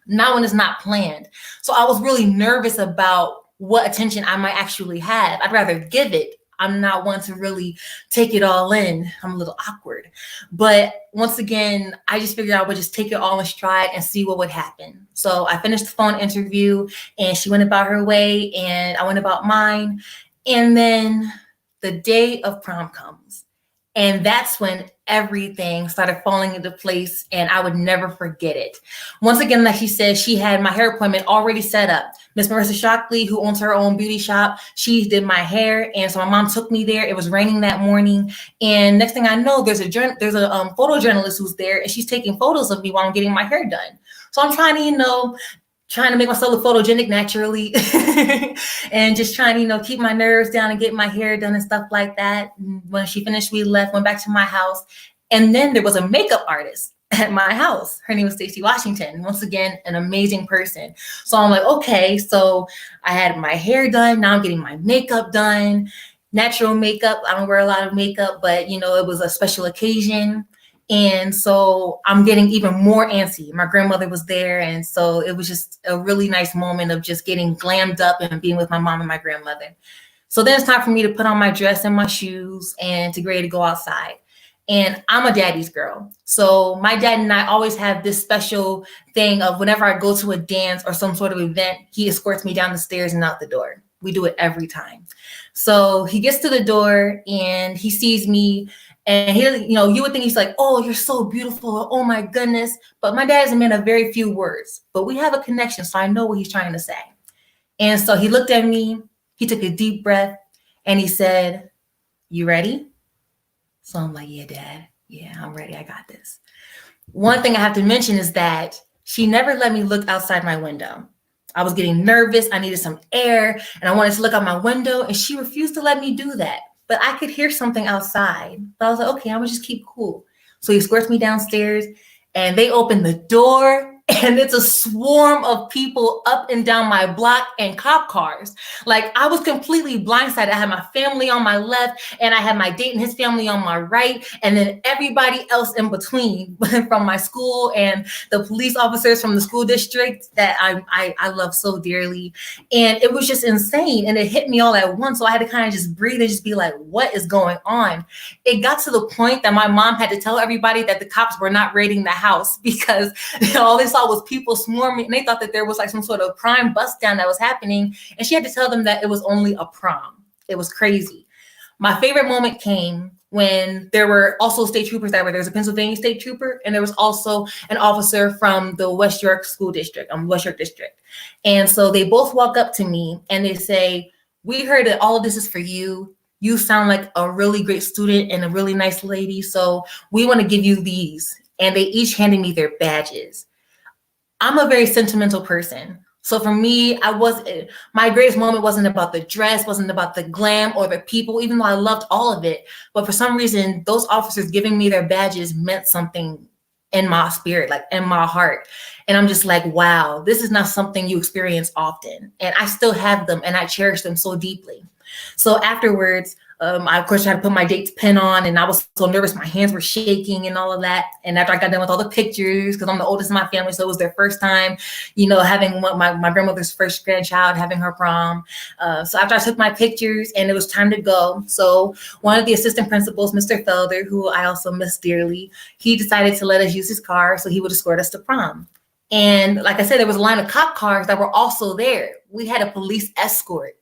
not when it's not planned. So I was really nervous about what attention I might actually have. I'd rather give it. I'm not one to really take it all in. I'm a little awkward. But once again, I just figured I would just take it all in stride and see what would happen. So I finished the phone interview and she went about her way and I went about mine. And then the day of prom comes. And that's when everything started falling into place and I would never forget it. Once again, like she said, she had my hair appointment already set up. Miss Marissa Shockley, who owns her own beauty shop, she did my hair. And so my mom took me there. It was raining that morning. And next thing I know, there's a photojournalist who's there and she's taking photos of me while I'm getting my hair done. So I'm trying to make myself look photogenic naturally and just trying to, keep my nerves down and get my hair done and stuff like that. And when she finished, we left, went back to my house. And then there was a makeup artist at my house. Her name was Stacey Washington. Once again, an amazing person. So I'm like, okay, so I had my hair done. Now I'm getting my makeup done, natural makeup. I don't wear a lot of makeup, but it was a special occasion. And so I'm getting even more antsy. My grandmother was there. And so it was just a really nice moment of just getting glammed up and being with my mom and my grandmother. So then it's time for me to put on my dress and my shoes and to get ready to go outside. And I'm a daddy's girl. So my dad and I always have this special thing of whenever I go to a dance or some sort of event, he escorts me down the stairs and out the door. We do it every time. So he gets to the door and he sees me. And he, you would think he's like, oh, you're so beautiful. Oh, my goodness. But my dad is a man of very few words. But we have a connection, so I know what he's trying to say. And so he looked at me. He took a deep breath. And he said, "You ready?" So I'm like, yeah, Dad. Yeah, I'm ready. I got this. One thing I have to mention is that she never let me look outside my window. I was getting nervous. I needed some air. And I wanted to look out my window. And she refused to let me do that. But I could hear something outside. But I was like, okay, I'm gonna just keep cool. So he escorts me downstairs and they open the door and it's a swarm of people up and down my block and cop cars. Like, I was completely blindsided. I had my family on my left, and I had my date and his family on my right, and then everybody else in between from my school and the police officers from the school district that I love so dearly. And it was just insane, and it hit me all at once. So I had to kind of just breathe and just be like, what is going on? It got to the point that my mom had to tell everybody that the cops were not raiding the house because all they saw was people swarming, and they thought that there was like some sort of crime bust down that was happening. And she had to tell them that it was only a prom. It was crazy. My favorite moment came when there were also state troopers that were, there was a Pennsylvania state trooper, and there was also an officer from the West York School District, West York District. And so they both walk up to me and they say, we heard that all of this is for you. You sound like a really great student and a really nice lady. So we want to give you these. And they each handed me their badges. I'm a very sentimental person. So for me, my greatest moment wasn't about the dress, wasn't about the glam or the people, even though I loved all of it. But for some reason, those officers giving me their badges meant something in my spirit, like in my heart. And I'm just like, wow, this is not something you experience often. And I still have them, and I cherish them so deeply. So afterwards, I of course had to put my date's pin on, and I was so nervous. My hands were shaking and all of that. And after I got done with all the pictures, because I'm the oldest in my family, so it was their first time, having my grandmother's first grandchild, having her prom. So after I took my pictures and it was time to go, so one of the assistant principals, Mr. Felder, who I also miss dearly, he decided to let us use his car so he would escort us to prom. And like I said, there was a line of cop cars that were also there. We had a police escort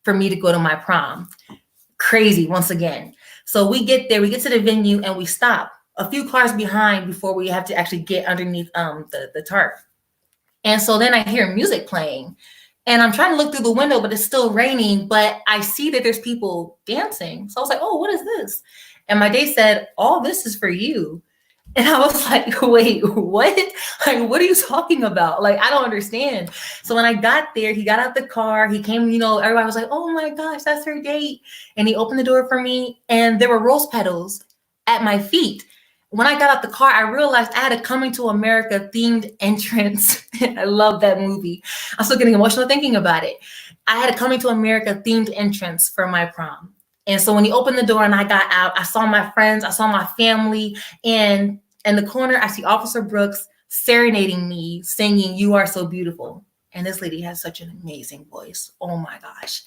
for me to go to my prom. Crazy once again. So we get there, we get to the venue, and we stop a few cars behind before we have to actually get underneath the tarp. And so then I hear music playing, and I'm trying to look through the window, but it's still raining, but I see that there's people dancing. So I was like, oh, what is this? And my date said, all this is for you. And I was like, wait, what? Like, what are you talking about? Like, I don't understand. So when I got there, he got out the car, he came, everybody was like, oh my gosh, that's her date. And he opened the door for me, and there were rose petals at my feet. When I got out the car, I realized I had a Coming to America themed entrance. I love that movie. I'm still getting emotional thinking about it. I had a Coming to America themed entrance for my prom. And so when he opened the door and I got out, I saw my friends, I saw my family, and in the corner, I see Officer Brooks serenading me, singing, "You Are So Beautiful." And this lady has such an amazing voice. Oh my gosh.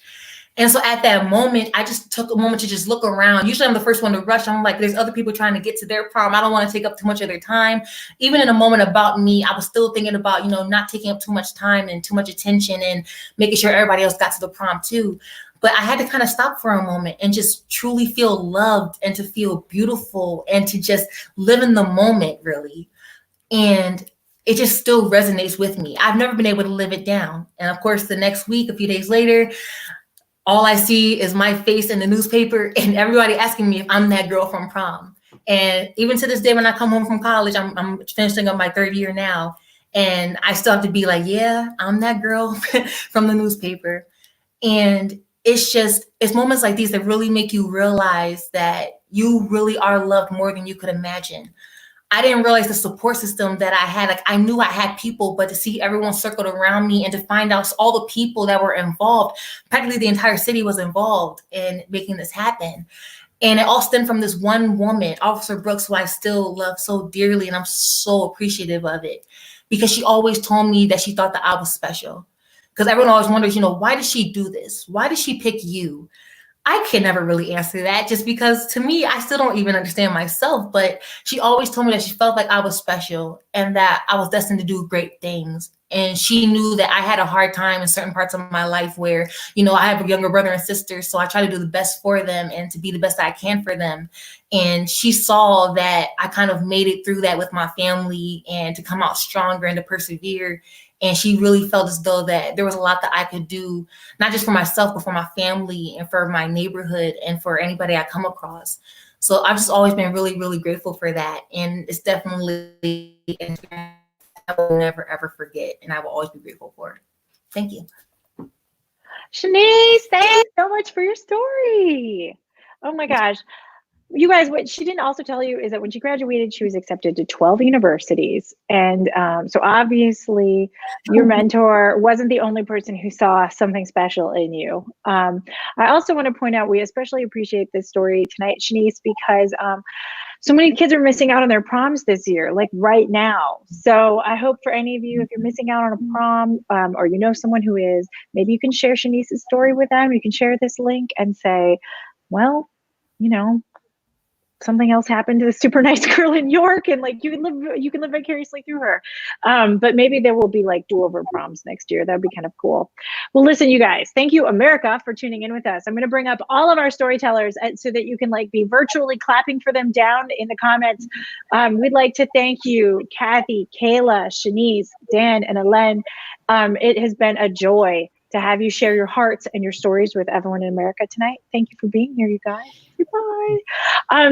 And so at that moment, I just took a moment to just look around. Usually I'm the first one to rush. I'm like, there's other people trying to get to their prom. I don't want to take up too much of their time. Even in a moment about me, I was still thinking about, not taking up too much time and too much attention and making sure everybody else got to the prom too. But I had to kind of stop for a moment and just truly feel loved and to feel beautiful and to just live in the moment, really. And it just still resonates with me. I've never been able to live it down. And of course, the next week, a few days later, all I see is my face in the newspaper and everybody asking me if I'm that girl from prom. And even to this day, when I come home from college, I'm finishing up my third year now. And I still have to be like, yeah, I'm that girl from the newspaper. And it's moments like these that really make you realize that you really are loved more than you could imagine. I didn't realize the support system that I had. Like, I knew I had people, but to see everyone circled around me and to find out all the people that were involved, practically the entire city was involved in making this happen. And it all stemmed from this one woman, Officer Brooks, who I still love so dearly. And I'm so appreciative of it because she always told me that she thought that I was special. Because everyone always wonders, why did she do this? Why did she pick you? I can never really answer that just because to me, I still don't even understand myself. But she always told me that she felt like I was special and that I was destined to do great things. And she knew that I had a hard time in certain parts of my life where, I have a younger brother and sister. So I try to do the best for them and to be the best I can for them. And she saw that I kind of made it through that with my family and to come out stronger and to persevere. And she really felt as though that there was a lot that I could do, not just for myself, but for my family and for my neighborhood and for anybody I come across. So I've just always been really, really grateful for that. And it's definitely an experience I will never, ever forget. And I will always be grateful for it. Thank you. Shanice, thank you so much for your story. Oh my gosh. You guys, what she didn't also tell you is that when she graduated, she was accepted to 12 universities. And so obviously your mentor wasn't the only person who saw something special in you. I also want to point out, we especially appreciate this story tonight, Shanice, because so many kids are missing out on their proms this year, like right now. So I hope for any of you, if you're missing out on a prom or you know someone who is, maybe you can share Shanice's story with them. You can share this link and say, well, you know, something else happened to the super nice girl in York, and like you can live vicariously through her. But maybe there will be like do-over proms next year. That'd be kind of cool. Well, listen, you guys, thank you, America, for tuning in with us. I'm going to bring up all of our storytellers so that you can like be virtually clapping for them down in the comments. We'd like to thank you, Kathy, Kayla, Shanice, Dan, and Helene. It has been a joy to have you share your hearts and your stories with everyone in America tonight. Thank you for being here, you guys. Goodbye.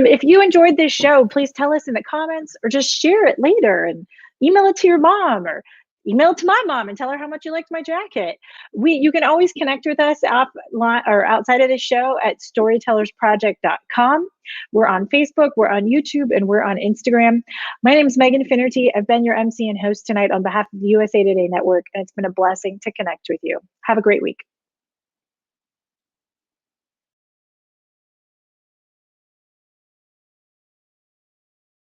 If you enjoyed this show, please tell us in the comments or just share it later and email it to your mom or email it to my mom and tell her how much you liked my jacket. You can always connect with us outside of this show at storytellersproject.com. We're on Facebook, we're on YouTube, and we're on Instagram. My name is Megan Finnerty. I've been your MC and host tonight on behalf of the USA Today Network, and it's been a blessing to connect with you. Have a great week.